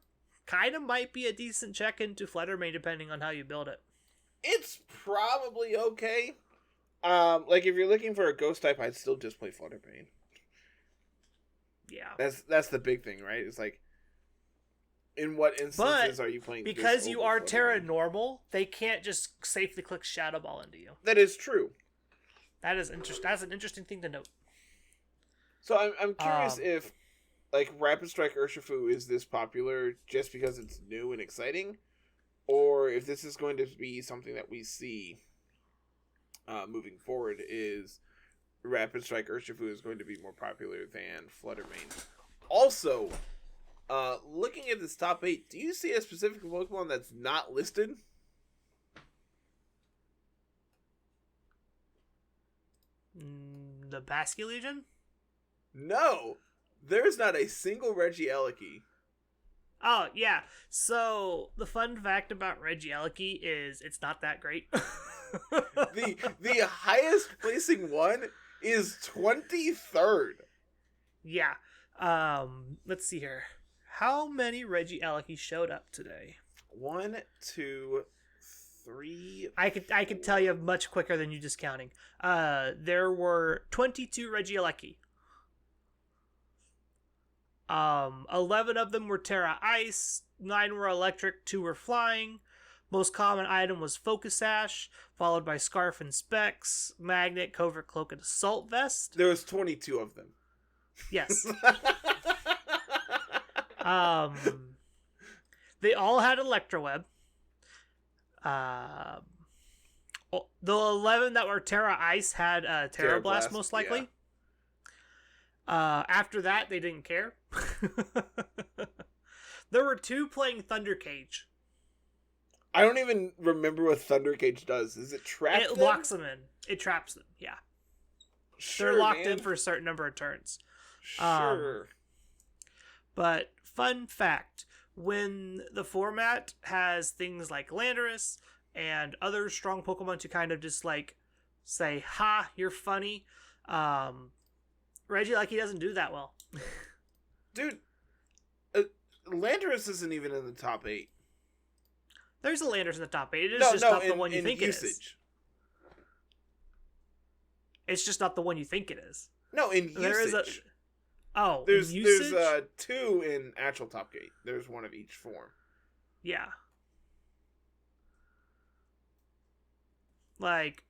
kind of might be a decent check into Fluttermane depending on how you build it. It's probably okay. Like if you're looking for a ghost type, I'd still just play Fluttermane. Yeah. That's the big thing, right? It's like, in what instances are you playing? Because you are Terra Normal, they can't just safely click Shadow Ball into you. That is true. That's an interesting thing to note. So I'm curious if, like, Rapid Strike Urshifu is this popular just because it's new and exciting, or if this is going to be something that we see moving forward, is Rapid Strike Urshifu is going to be more popular than Fluttermane. Also, looking at this top 8, do you see a specific Pokemon that's not listed? The Basculegion? No! There's not a single Regieleki. Oh, yeah. So, the fun fact about Regieleki is it's not that great. the highest placing one is 23rd. Yeah. Let's see here. How many Regieleki showed up today? 1, 2, 3. I could tell you much quicker than you just counting. There were 22 Regieleki. 11 of them were Terra Ice, 9 were Electric, 2 were Flying. Most common item was Focus Sash, followed by Scarf and Specs, Magnet, Covert Cloak, and Assault Vest. There was 22 of them. Yes. They all had Electroweb. The 11 that were Terra Ice had Terra Blast, most likely. After that, they didn't care. There were 2 playing Thunder Cage. I don't even remember what Thunder Cage does. Is it trap It them? locks them in. It traps them, yeah. Sure, they're locked man. in for a certain number of turns. Sure. But fun fact, when the format has things like Landorus and other strong Pokemon to kind of just like say, ha, you're funny, Regieleki doesn't do that well. Dude, Landorus isn't even in the top 8. There's a Landorus in the top 8. It is not the one you think usage. it is. It's just not the one you think it is. No, in usage. There is there's usage? There's 2 in actual top 8. There's 1 of each form. Yeah. Like,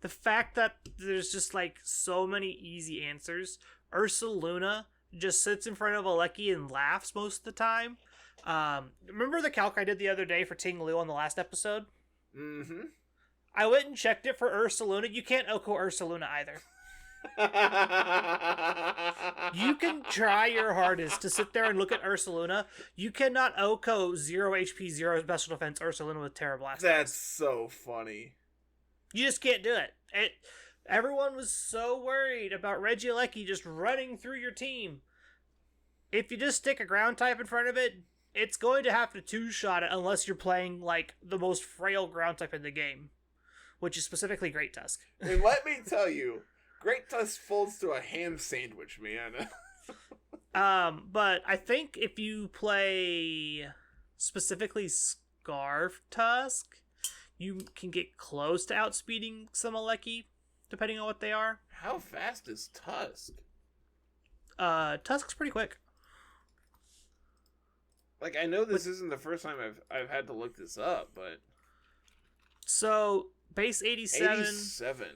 the fact that there's just like so many easy answers. Ursaluna just sits in front of Alecki and laughs most of the time. Remember the calc I did the other day for Ting Lu on the last episode? Mm-hmm. I went and checked it for Ursaluna. You can't Oko Ursaluna either. You can try your hardest to sit there and look at Ursaluna. You cannot Oko 0 HP, 0 special defense Ursaluna with Terra Blast. That's so funny. You just can't do it. Everyone was so worried about Regieleki just running through your team. If you just stick a ground type in front of it, it's going to have to 2-shot it unless you're playing like the most frail ground type in the game, which is specifically Great Tusk. And let me tell you, Great Tusk folds to a ham sandwich, man. But I think if you play specifically Scarf Tusk, you can get close to outspeeding some Alecki, depending on what they are. How fast is Tusk? Tusk's pretty quick. Like, I know this isn't the first time I've had to look this up, but... So, base 87. 87.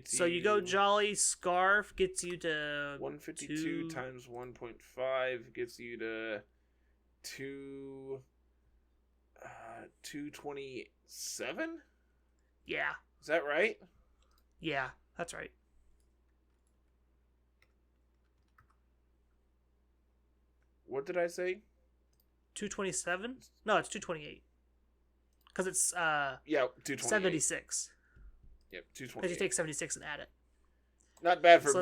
So you go Jolly, Scarf gets you to... 152 times 1.5 gets you to 227? Yeah. Is that right? Yeah, that's right. What did I say? 227? No, it's 228. Because it's yeah, 228. 76. Yep, 228. Because you take 76 and add it. Not bad for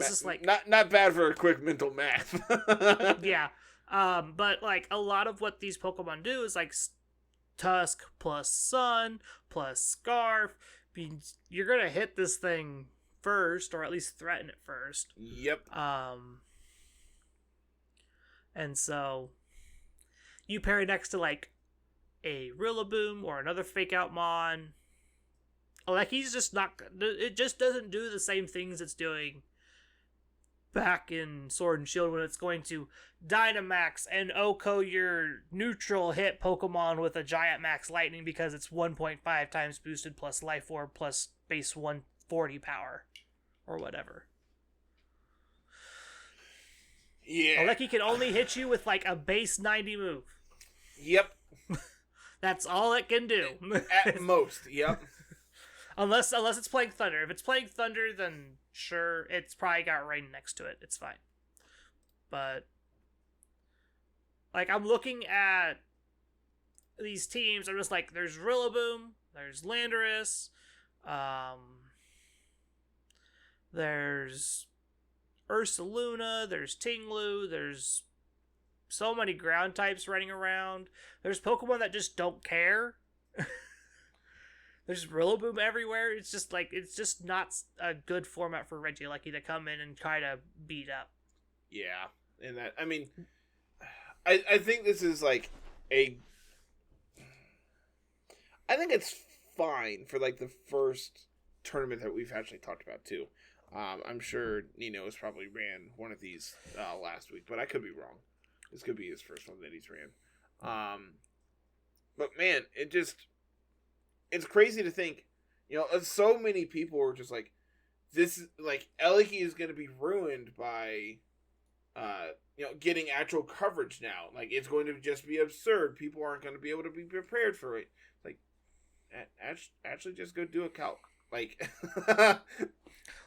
not bad for a quick mental math. Yeah. But like a lot of what these Pokemon do is like Tusk plus Sun plus Scarf means you're gonna hit this thing first, or at least threaten it first. Yep. And so you pair it next to like a Rillaboom or another Fake Out Mon. Like he's just not. It just doesn't do the same things it's doing back in Sword and Shield when it's going to Dynamax and Oko your neutral hit Pokemon with a Giant Max Lightning because it's 1.5 times boosted plus Life Orb plus base 140 power or whatever. Yeah. Like he can only hit you with like a base 90 move. Yep. That's all it can do. At most, yep. Unless it's playing Thunder. If it's playing Thunder, then sure, it's probably got Rain next to it. It's fine. But like I'm looking at these teams, I'm just like, there's Rillaboom, there's Landorus, there's Ursaluna, there's Tinglu, there's so many ground types running around. There's Pokemon that just don't care. There's Rillaboom everywhere. It's just like, it's just not a good format for Regieleki to come in and try to beat up. Yeah, and that, I mean, I think this is like I think it's fine for like the first tournament that we've actually talked about too. I'm sure Nino has probably ran one of these last week, but I could be wrong. This could be his first one that he's ran. But man, it's crazy to think, so many people were just like, this, like, Alecki is going to be ruined by, getting actual coverage now. Like, it's going to just be absurd. People aren't going to be able to be prepared for it. Like, actually just go do a calc. Like,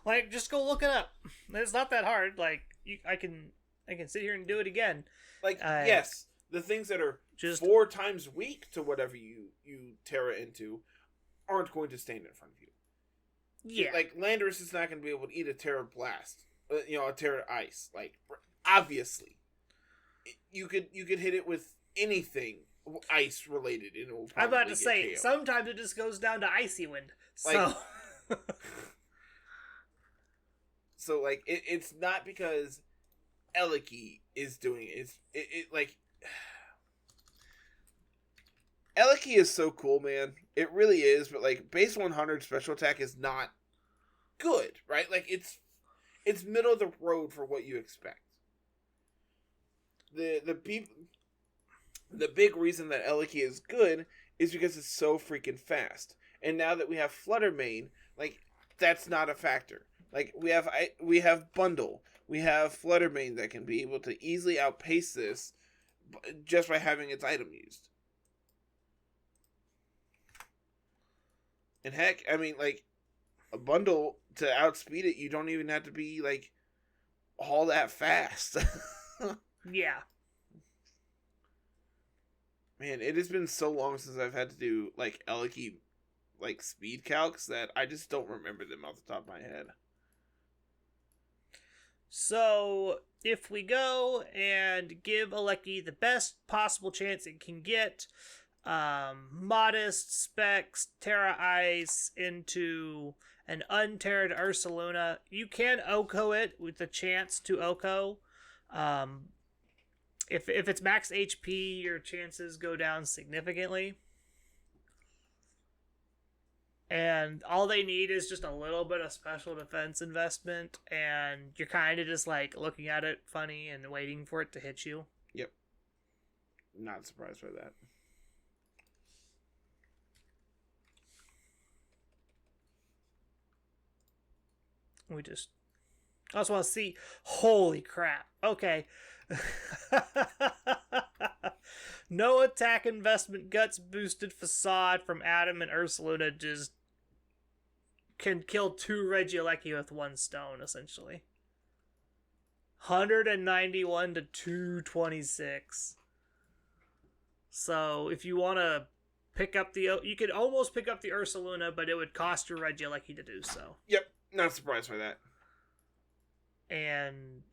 Like, just go look it up. It's not that hard. Like, I can sit here and do it again. Like, yes, the things that are just 4 times weak to whatever you Terra into aren't going to stand in front of you. Yeah. Like, Landorus is not going to be able to eat a Terra Blast. A Terra Ice. Like, obviously. You could hit it with anything ice related, and it will probably I'm about to get say, KO. sometimes it just goes down to Icy Wind. So... Like, so, like, it's not because Eliki is doing it. It's like... Eliki is so cool, man. It really is, but, like, base 100 special attack is not good, right? Like, it's middle of the road for what you expect. The big reason that Eliki is good is because it's so freaking fast. And now that we have Fluttermane, like, that's not a factor. Like, we have Bundle. We have Fluttermane that can be able to easily outpace this just by having its item used. And heck, I mean, like, a Bundle, to outspeed it, you don't even have to be, like, all that fast. Yeah. Man, it has been so long since I've had to do, like, Eliki, like, speed calcs that I just don't remember them off the top of my head. So, if we go and give Eleki the best possible chance it can get, modest specs, Terra Ice into an unterred Ursaluna, you can Oko it with the chance to Oko. If it's max HP, your chances go down significantly. And all they need is just a little bit of special defense investment, and you're kind of just like looking at it funny and waiting for it to hit you. Yep. Not surprised by that. I just want to see. Holy crap. Okay. No attack investment, guts boosted facade from Adam and Ursaluna just can kill 2 Regieleki with 1 stone, essentially. 191 to 226. So if you want to pick up you could almost pick up the Ursaluna, but it would cost your Regieleki to do so. Yep, not surprised by that. And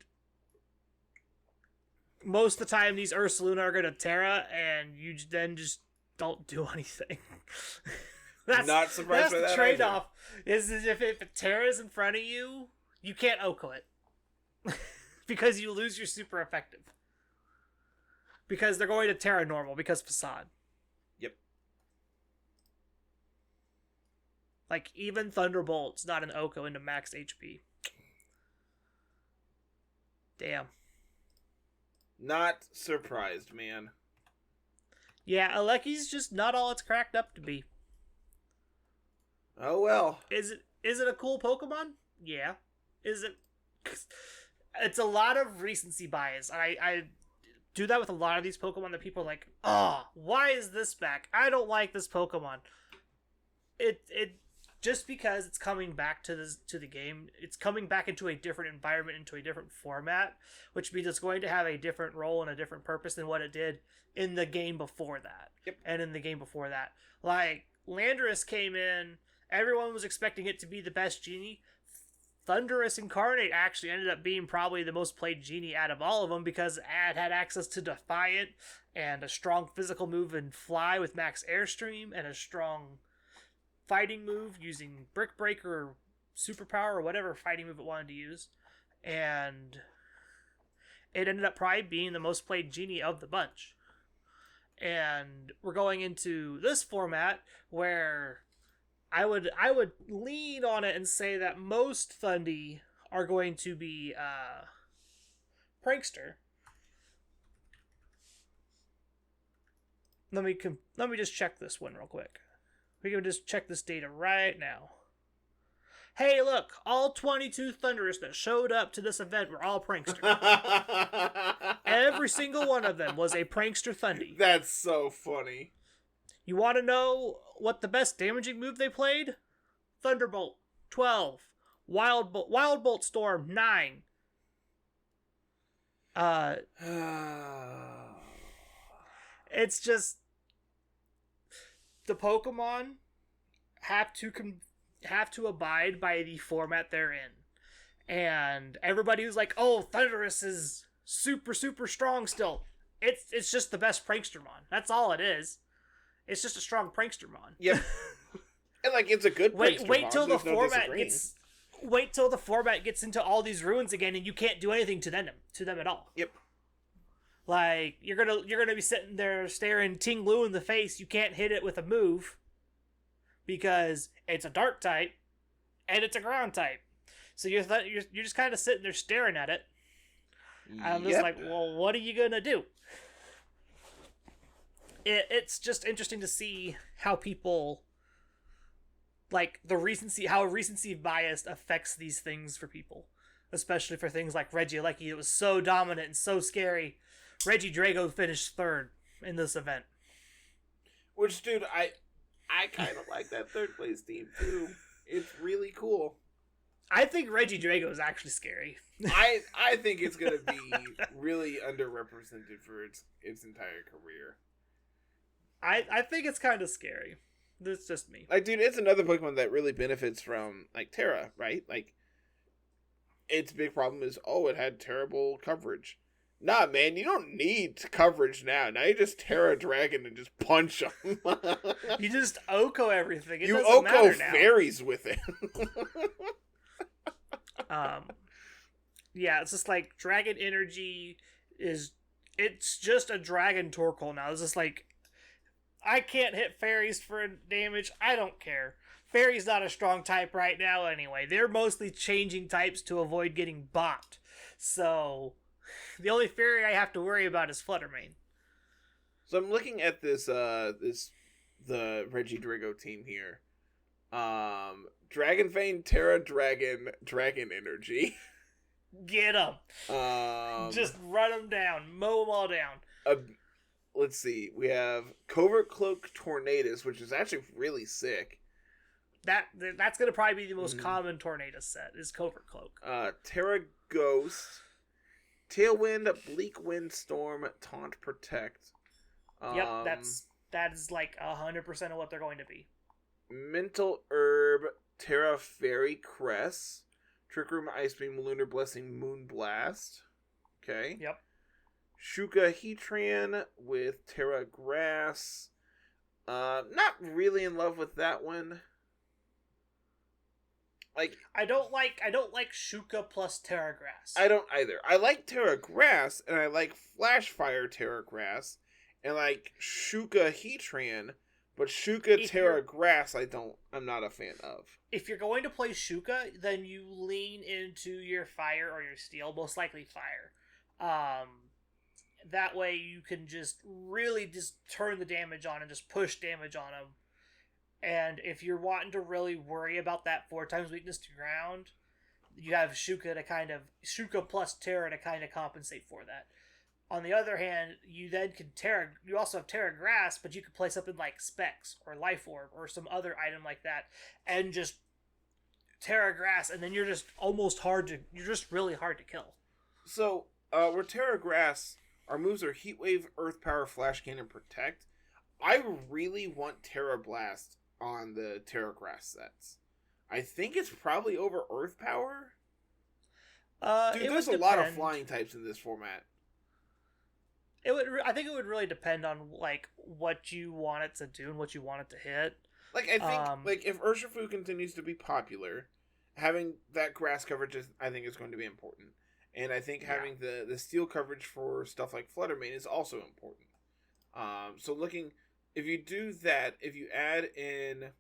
most of the time, these Ursaluna are going to Terra, and you then just don't do anything. Not surprised by that. That's the trade-off. Is if Terra is in front of you, you can't Oko it. Because you lose your super effective. Because they're going to Terra normal, because Facade. Yep. Like, even Thunderbolt's not an Oko into max HP. Damn. Not surprised, man. Yeah, Aleki's just not all it's cracked up to be. Oh well. Is it a cool Pokemon? Yeah. Is it? It's a lot of recency bias. I do that with a lot of these Pokemon that people are like, oh, why is this back? I don't like this Pokemon. It just because it's coming back to the game, it's coming back into a different environment, into a different format, which means it's going to have a different role and a different purpose than what it did in the game before that. Yep. And in the game before that. Like, Landorus came in, everyone was expecting it to be the best genie. Thundurus Incarnate actually ended up being probably the most played genie out of all of them because it had access to Defiant and a strong physical move and Fly with max Airstream and a strong fighting move using Brick Breaker or Superpower or whatever fighting move it wanted to use. And it ended up probably being the most played genie of the bunch. And we're going into this format where I would lean on it and say that most Thundy are going to be Prankster. Let me just check this one real quick. We can just check this data right now. Hey, look, all 22 Thundurus that showed up to this event were all Prankster. Every single one of them was a Prankster Thundy. That's so funny. You want to know what the best damaging move they played? Thunderbolt. 12. Wild Bolt Storm 9. It's just the Pokemon have to abide by the format they're in, and everybody who's like, "Oh, Thundurus is super strong still." It's just the best Prankstermon. That's all it is. It's just a strong Prankstermon. Yep. And like it's a good Prankstermon. Wait till the format gets into all these ruins again, and you can't do anything to them at all. Yep. Like you're gonna be sitting there staring Ting Lu in the face. You can't hit it with a move because it's a dark type and it's a ground type. So you're just kind of sitting there staring at it. I'm just like, well, what are you gonna do? It's just interesting to see how people like how recency bias affects these things for people, especially for things like Regieleki. It was so dominant and so scary. Regidrago finished 3rd in this event. Which, dude, I kind of like that 3rd place team too. It's really cool. I think Regidrago is actually scary. I think it's gonna be really underrepresented for its entire career. I think it's kind of scary. That's just me. Like, dude, it's another Pokemon that really benefits from like Terra, right? Like, its big problem is it had terrible coverage. Nah, man, you don't need coverage now. Now you just Terra Dragon and just punch them. You just Oko everything. You Oko fairies with it. Yeah, it's just like Dragon Energy it's just a Dragon Torkoal now. It's just like, I can't hit fairies for damage. I don't care. Fairy's not a strong type right now anyway. They're mostly changing types to avoid getting bopped. So the only fairy I have to worry about is Fluttermane. So I'm looking at the Regidrago team here. Dragonfang, Terra Dragon, Dragon Energy. Get them. Just run them down. Mow them all down. Let's see. We have Covert Cloak Tornadus, which is actually really sick. That's going to probably be the most common Tornadus set, is Covert Cloak. Terra Ghost, Tailwind, Bleak Wind Storm, Taunt Protect. Yep, that is like 100% of what they're going to be. Mental Herb, Terra Fairy Crest, Trick Room, Ice Beam, Lunar Blessing, Moonblast. Okay. Yep. Shuka Heatran with Terra Grass. Not really in love with that one. Like, I don't like Shuka plus Terra Grass. I don't either. I like Terra Grass, and I like Flash Fire Terra Grass, and like Shuka Heatran, but Shuka Terra Grass I'm not a fan of. If you're going to play Shuka, then you lean into your Fire or your Steel, most likely Fire. That way you can just really just turn the damage on and just push damage on them. And if you're wanting to really worry about that 4 times weakness to ground, you have Shuka plus Terra to kind of compensate for that. On the other hand, you also have Terra Grass, but you could play something like Specs or Life Orb or some other item like that and just Terra Grass, and then you're just really hard to kill. So, we're Terra Grass. Our moves are Heat Wave, Earth Power, Flash Cannon, Protect. I really want Terra Blast on the Terra Grass sets. I think it's probably over Earth Power. Dude, there's a lot of flying types in this format. I think it would really depend on like what you want it to do and what you want it to hit. Like, I think like if Urshifu continues to be popular, having that grass coverage I think is going to be important. And I think having the steel coverage for stuff like Fluttermane is also important. So if you do that, if you add in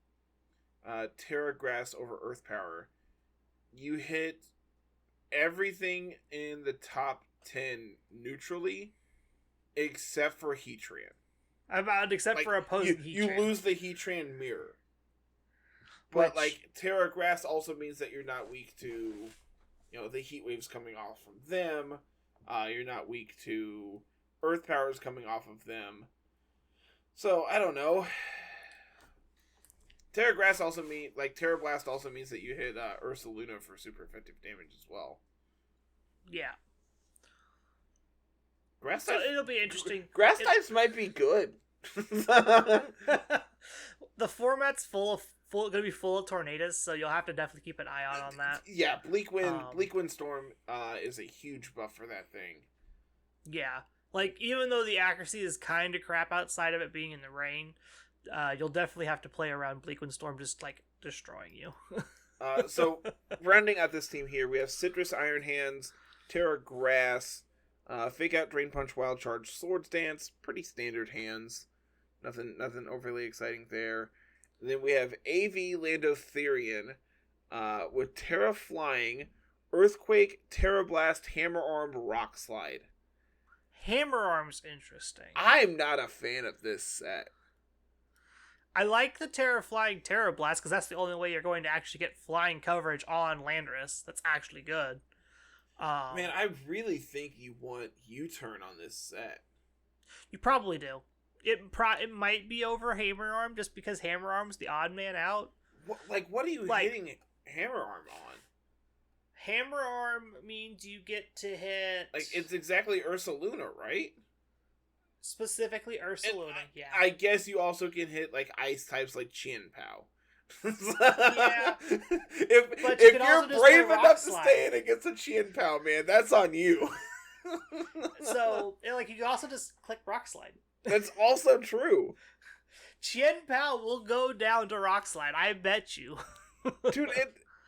Terra Grass over Earth Power, you hit everything in the top 10 neutrally, except for Heatran. For opposing Heatran. You lose the Heatran mirror. But Terra Grass also means that you're not weak to the heat waves coming off from them. You're not weak to earth powers coming off of them. So, I don't know. Terra Grass also Terra Blast also means that you hit Ursaluna for super effective damage as well. Yeah. Grass so types, it'll be interesting. Grass types might be good. The format's going to be full of tornadoes, so you'll have to definitely keep an eye out on that. Yeah, Bleak Wind Storm is a huge buff for that thing. Yeah. Like, even though the accuracy is kind of crap outside of it being in the rain, you'll definitely have to play around Bleak Wind Storm just, like, destroying you. So, rounding out this team here, we have Citrus Iron Hands, Terra Grass, Fake Out, Drain Punch, Wild Charge, Swords Dance, pretty standard hands. Nothing overly exciting there. And then we have AV Landotherian, with Terra Flying, Earthquake, Terra Blast, Hammer Arm, Rock Slide. Hammer Arm's interesting. I'm not a fan of this set. I like the Terra Flying Terra Blast because that's the only way you're going to actually get flying coverage on Landorus. That's actually good. Man, I really think you want U-Turn on this set. You probably do. It might be over Hammer Arm just because Hammer Arm's the odd man out. What are you hitting Hammer Arm on? Hammer Arm means you get to hit... it's exactly Ursaluna, right? Specifically Ursaluna, yeah. I guess you also can hit, ice types like Chien-Pao. Yeah. If you're brave enough to stand against a Chien-Pao, man, that's on you. So, you can also just click Rock Slide. That's also true. Chien-Pao will go down to Rock Slide, I bet you. Dude,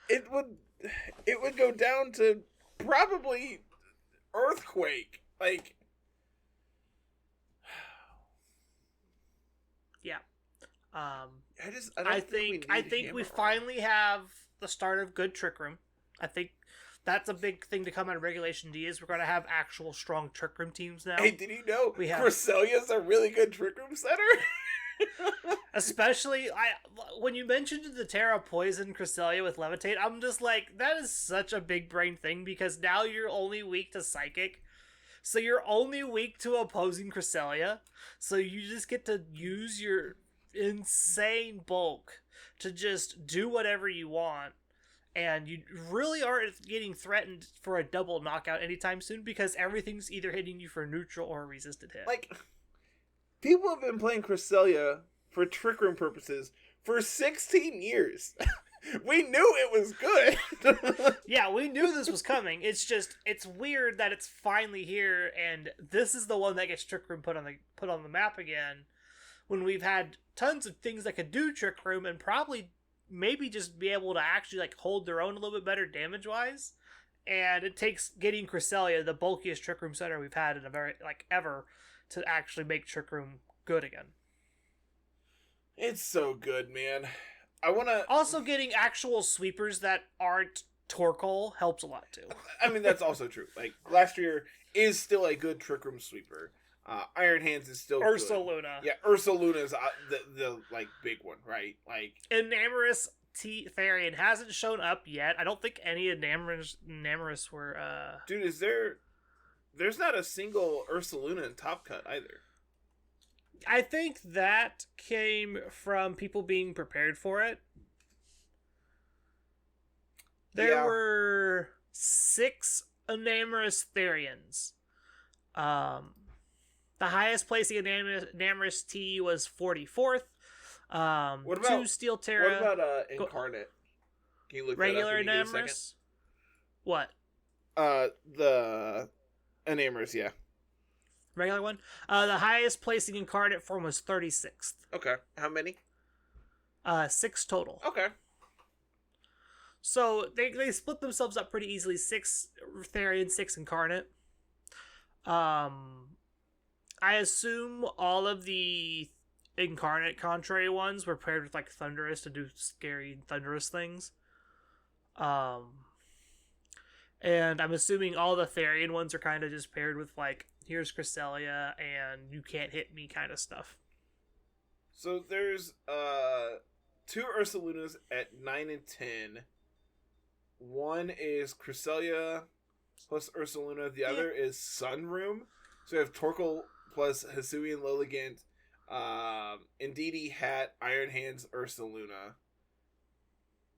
it would go down to probably Earthquake. Yeah. I think we finally have the start of good Trick Room. I think that's a big thing to come out of Regulation D is we're going to have actual strong Trick Room teams now. Hey, did you know Cresselia's a really good Trick Room setter? Especially, when you mentioned the Terra Poison Cresselia with Levitate, I'm just like, that is such a big brain thing because now you're only weak to Psychic. So you're only weak to opposing Cresselia. So you just get to use your insane bulk to just do whatever you want. And you really aren't getting threatened for a double knockout anytime soon because everything's either hitting you for neutral or a resisted hit. People have been playing Cresselia for Trick Room purposes for 16 years. We knew it was good. Yeah, we knew this was coming. It's just, it's weird that it's finally here, and this is the one that gets Trick Room put on the map again, when we've had tons of things that could do Trick Room and probably maybe just be able to actually hold their own a little bit better damage wise. And it takes getting Cresselia, the bulkiest Trick Room center we've had in a very ever, to actually make Trick Room good again. It's so good, man. I want to... Also, getting actual sweepers that aren't Torkoal helps a lot, too. I mean, that's also true. Last year is still a good Trick Room sweeper. Iron Hands is still Ursaluna. Good. Yeah, Ursaluna's the big one, right? Enamorous Therian hasn't shown up yet. I don't think any Enamorous were... Dude, there's not a single Ursaluna in Top Cut either. I think that came from people being prepared for it. There were 6 Enamorous Therians. The highest placing Enamorous T was 44th. What about 2 Steel Terra? What about Incarnate? Can you look regular that up when you get a second? What? The Enamorous, yeah. Regular one. The highest placing Incarnate form was 36th. Okay. How many? 6 total. Okay. So they split themselves up pretty easily. 6 Therian, 6 Incarnate. I assume all of the Incarnate contrary ones were paired with Thunderous to do scary Thunderous things. And I'm assuming all the Therian ones are kind of just paired with here's Cresselia and you can't hit me kind of stuff. So there's 2 Ursalunas at 9 and 10. One is Cresselia plus Ursaluna. The other is Sunroom. So we have Torkoal plus Hisuian Lilligant, Indeedee Hat, Iron Hands, Ursaluna.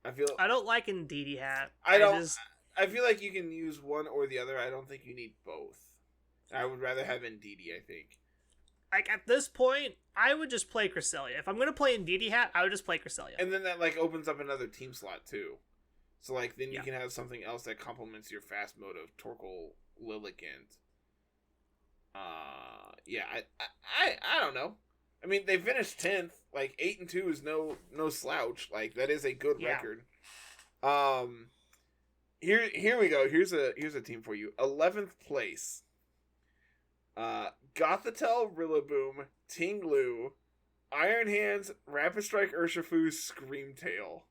I don't like Indeedee Hat. I feel like you can use one or the other. I don't think you need both. I would rather have Indeedee, I think. Like, at this point, I would just play Cresselia. If I'm going to play Indeedee Hat, I would just play Cresselia. And then that, like, opens up another team slot, too. So, like, then you can have something else that complements your fast mode of Torkoal, Lilligant. Yeah, I don't know. I mean, they finished 10th. Like, 8-2 is no slouch. Like, that is a good record. Here we go. Here's a team for you. 11th place. Gothitelle, Rillaboom, Tinglu, Iron Hands, Rapid Strike, Urshifu, Screamtail.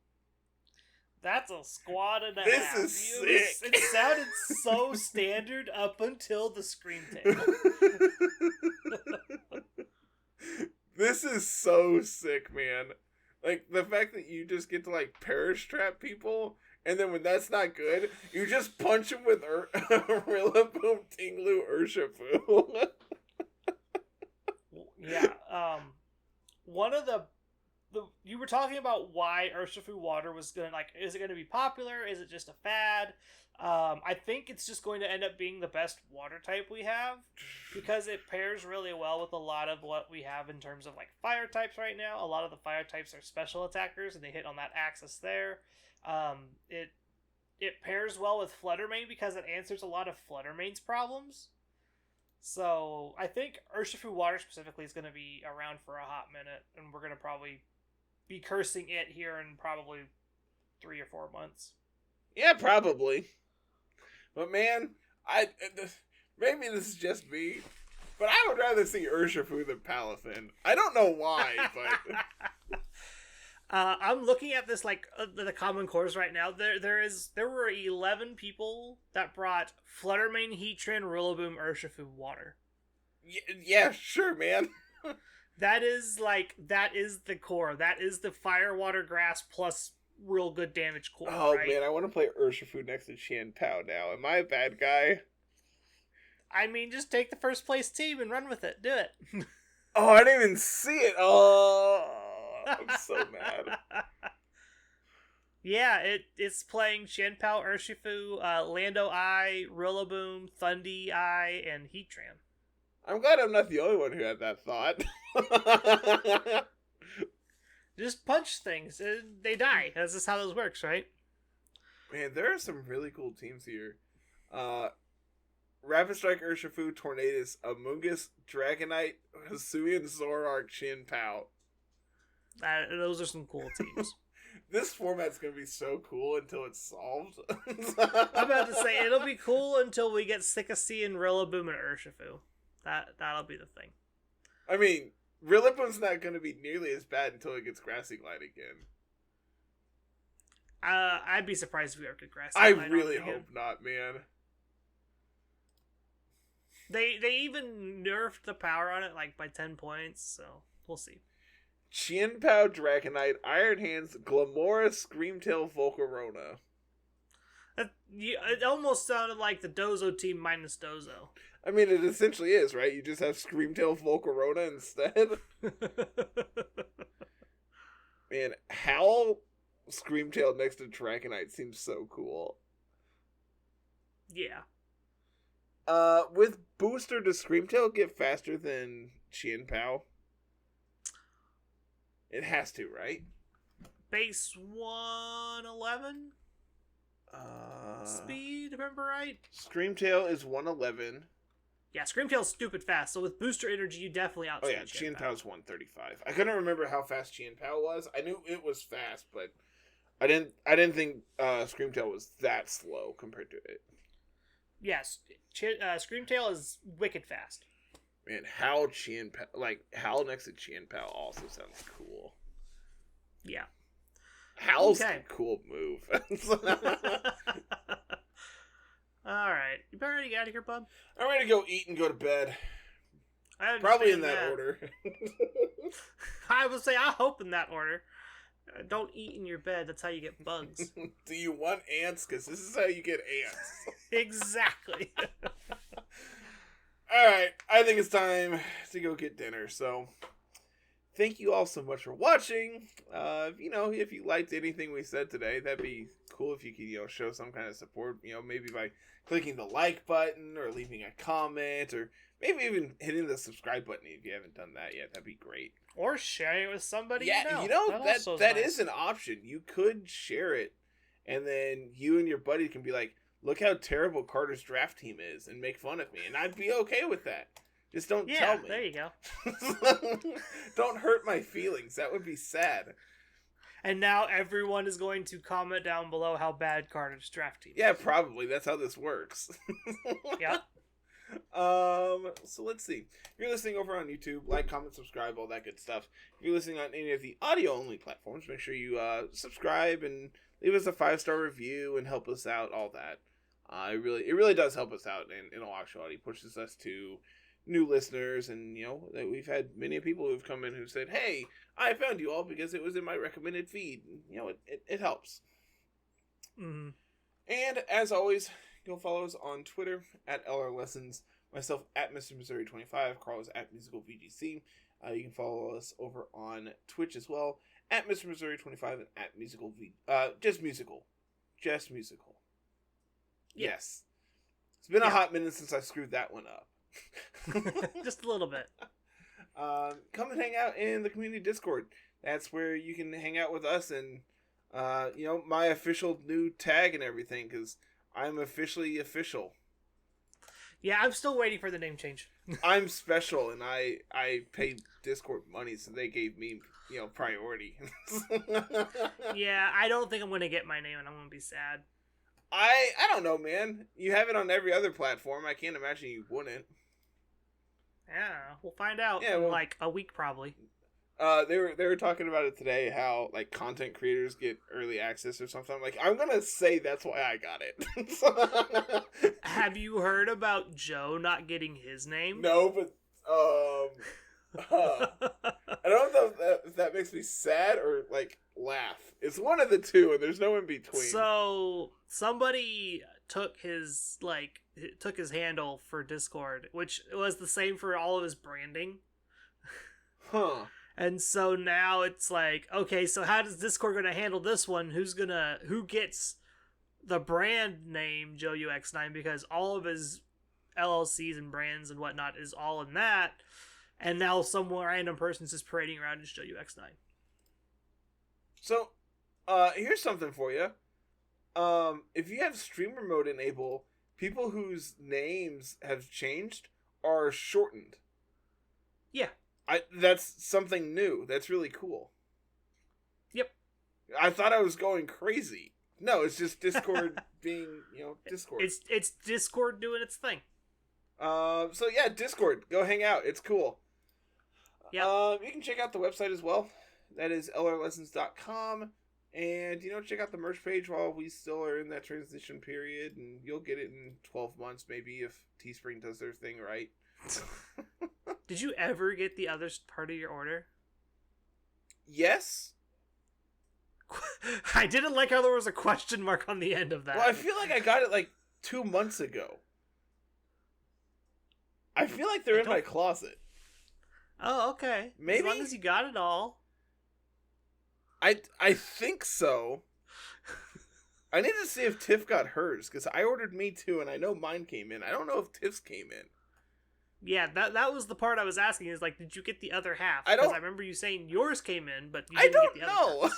That's a squad and a half. This is sick. It sounded so standard up until the Screamtail. This is so sick, man. Like, the fact that you just get to, like, Perish Trap people, and then when that's not good, you just punch them with Rillaboom, Tinglu, Urshifu. Yeah, one of the you were talking about why Urshifu Water was gonna, like, is it gonna be popular? Is it just a fad? I think it's just going to end up being the best water type we have, because it pairs really well with a lot of what we have in terms of, like, fire types right now. A lot of the fire types are special attackers, and they hit on that axis there. It pairs well with Fluttermane because it answers a lot of Fluttermane's problems. So I think Urshifu Water specifically is going to be around for a hot minute, and we're going to probably be cursing it here in probably 3 or 4 months. Yeah, probably. But man, maybe this is just me, but I would rather see Urshifu than Palafin. I don't know why, but I'm looking at this, like, the common cores right now. There were 11 people that brought Fluttermane, Heatran, Rillaboom, Urshifu Water. Yeah, sure, man. That is the core. That is the fire, water, grass plus real good damage core. Oh, right? Man, I want to play Urshifu next to Qianpao now. Am I a bad guy? I mean, just take the first place team and run with it. Do it. Oh, I didn't even see it. Oh, I'm so mad. Yeah, it's playing Qianpao, Urshifu, Lando Eye, Rillaboom, Thundy Eye, and Heatran. I'm glad I'm not the only one who had that thought. Just punch things. They die. That's just how this works, right? Man, there are some really cool teams here. Rapid Strike, Urshifu, Tornadus, Amoonguss, Dragonite, Hisuian, Zoroark, Qianpao. Those are some cool teams. This format's going to be so cool until it's solved. I'm about to say, it'll be cool until we get sick of seeing Rillaboom and Urshifu. That'll be the thing. I mean, Rillaboom's not going to be nearly as bad until it gets Grassy Glide again. I'd be surprised if we ever get Grassy Glide. I really hope not, man. They even nerfed the power on it, like, by 10 points, so we'll see. Qianpao, Dragonite, Iron Hands, Glamora, Screamtail, Volcarona. It almost sounded like the Dozo team minus Dozo. I mean, it essentially is, right? You just have Screamtail, Volcarona instead. Man, Howl, Screamtail next to Dragonite seems so cool. Yeah. With Booster, does Screamtail get faster than Qianpao? It has to, right? Base 111? Speed, if I remember right? Screamtail is 111. Yeah, Screamtail's stupid fast, so with booster energy, you definitely outspeed. Oh yeah, Qianpao's 135. I couldn't remember how fast Qianpao was. I knew it was fast, but I didn't think Screamtail was that slow compared to it. Yes, Screamtail is wicked fast. Man, Howl next to Qianpao also sounds cool. Yeah. Howl's a cool move. Alright. You better ready to get out of here, bub? I'm ready to go eat and go to bed. Probably in that order. I would say, I hope in that order. Don't eat in your bed. That's how you get bugs. Do you want ants? Because this is how you get ants. Exactly. Alright, I think it's time to go get dinner. So, thank you all so much for watching. If you liked anything we said today, that'd be cool if you could, show some kind of support, maybe by clicking the like button or leaving a comment or maybe even hitting the subscribe button if you haven't done that yet. That'd be great. Or sharing it with somebody that is an option. You could share it, and then you and your buddy can be like, look how terrible Carter's draft team is, and make fun of me. And I'd be okay with that. Just don't tell me. There you go. Don't hurt my feelings. That would be sad. And now everyone is going to comment down below how bad Carter's draft team is. Yeah, probably. That's how this works. Yep. So let's see. If you're listening over on YouTube, like, comment, subscribe, all that good stuff. If you're listening on any of the audio-only platforms, make sure you subscribe and leave us a 5-star review and help us out, all that. It really does help us out, and in all actuality, pushes us to new listeners, and that we've had many people who've come in who said, hey, I found you all because it was in my recommended feed. It helps. Mm-hmm. And as always, you'll follow us on Twitter at LR Lessons, myself at Mr. Missouri 25, Carl is at Musical VGC. You can follow us over on Twitch as well at Mr. Missouri 25 and at Musical just Musical. Yeah. Yes. It's been a hot minute since I screwed that one up. Just a little bit. Come and hang out in the community Discord. That's where you can hang out with us and my official new tag and everything, because I'm officially official. Yeah, I'm still waiting for the name change. I'm special, and I paid Discord money, so they gave me priority. Yeah, I don't think I'm going to get my name, and I'm going to be sad. I don't know, man. You have it on every other platform. I can't imagine you wouldn't. Yeah, we'll find out in like a week probably. They were talking about it today, how like content creators get early access or something. I'm like, I'm gonna say that's why I got it. Have you heard about Joe not getting his name? No, but I don't know if that makes me sad or like laugh. It's one of the two, and there's no in between. So somebody took his handle for Discord, which was the same for all of his branding. Huh. And so now it's like, okay, so how does Discord gonna handle this one? Who gets the brand name Joe UX9, because all of his LLCs and brands and whatnot is all in that, and now some random person's just parading around as Joe UX9. So, here's something for you. If you have streamer mode enabled, people whose names have changed are shortened. Yeah. That's something new. That's really cool. Yep. I thought I was going crazy. No, it's just Discord being, Discord. It's Discord doing its thing. So yeah, Discord. Go hang out. It's cool. Yeah. You can check out the website as well. That is lrlessons.com. And, check out the merch page while we still are in that transition period. And you'll get it in 12 months, maybe, if Teespring does their thing right. Did you ever get the other part of your order? Yes. I didn't like how there was a question mark on the end of that. Well, I feel like I got it 2 months ago. I feel like they're in my closet. Oh, okay. Maybe. As long as you got it all. I think so. I need to see if Tiff got hers, because I ordered me too, and I know mine came in. I don't know if Tiff's came in. Yeah, that was the part I was asking, is did you get the other half? I remember you saying yours came in, but you didn't get the other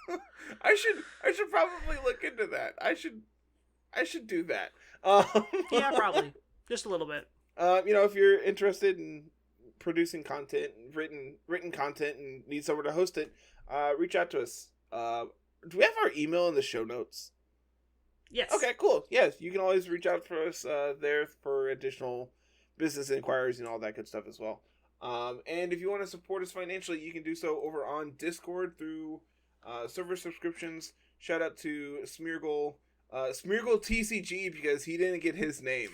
half. I should probably look into that. I should do that. Yeah, probably. Just a little bit. If you're interested in producing content, written content, and need somewhere to host it, reach out to us. Do we have our email in the show notes? Yes. Okay, cool. Yes, you can always reach out for us there for additional business inquiries and all that good stuff as well. And if you want to support us financially, you can do so over on Discord through server subscriptions. Shout out to Smeargle TCG, because he didn't get his name.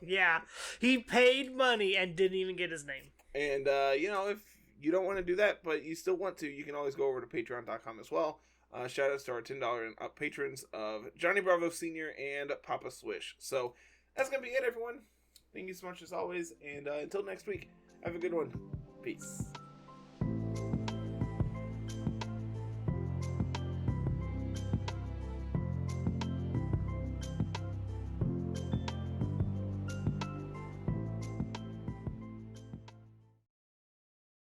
Yeah, he paid money and didn't even get his name. And, if you don't want to do that, but you still want to, you can always go over to patreon.com as well. Shout outs to our $10 and up patrons of Johnny Bravo Sr. and Papa Swish. So that's going to be it, everyone. Thank you so much as always. And until next week, have a good one. Peace.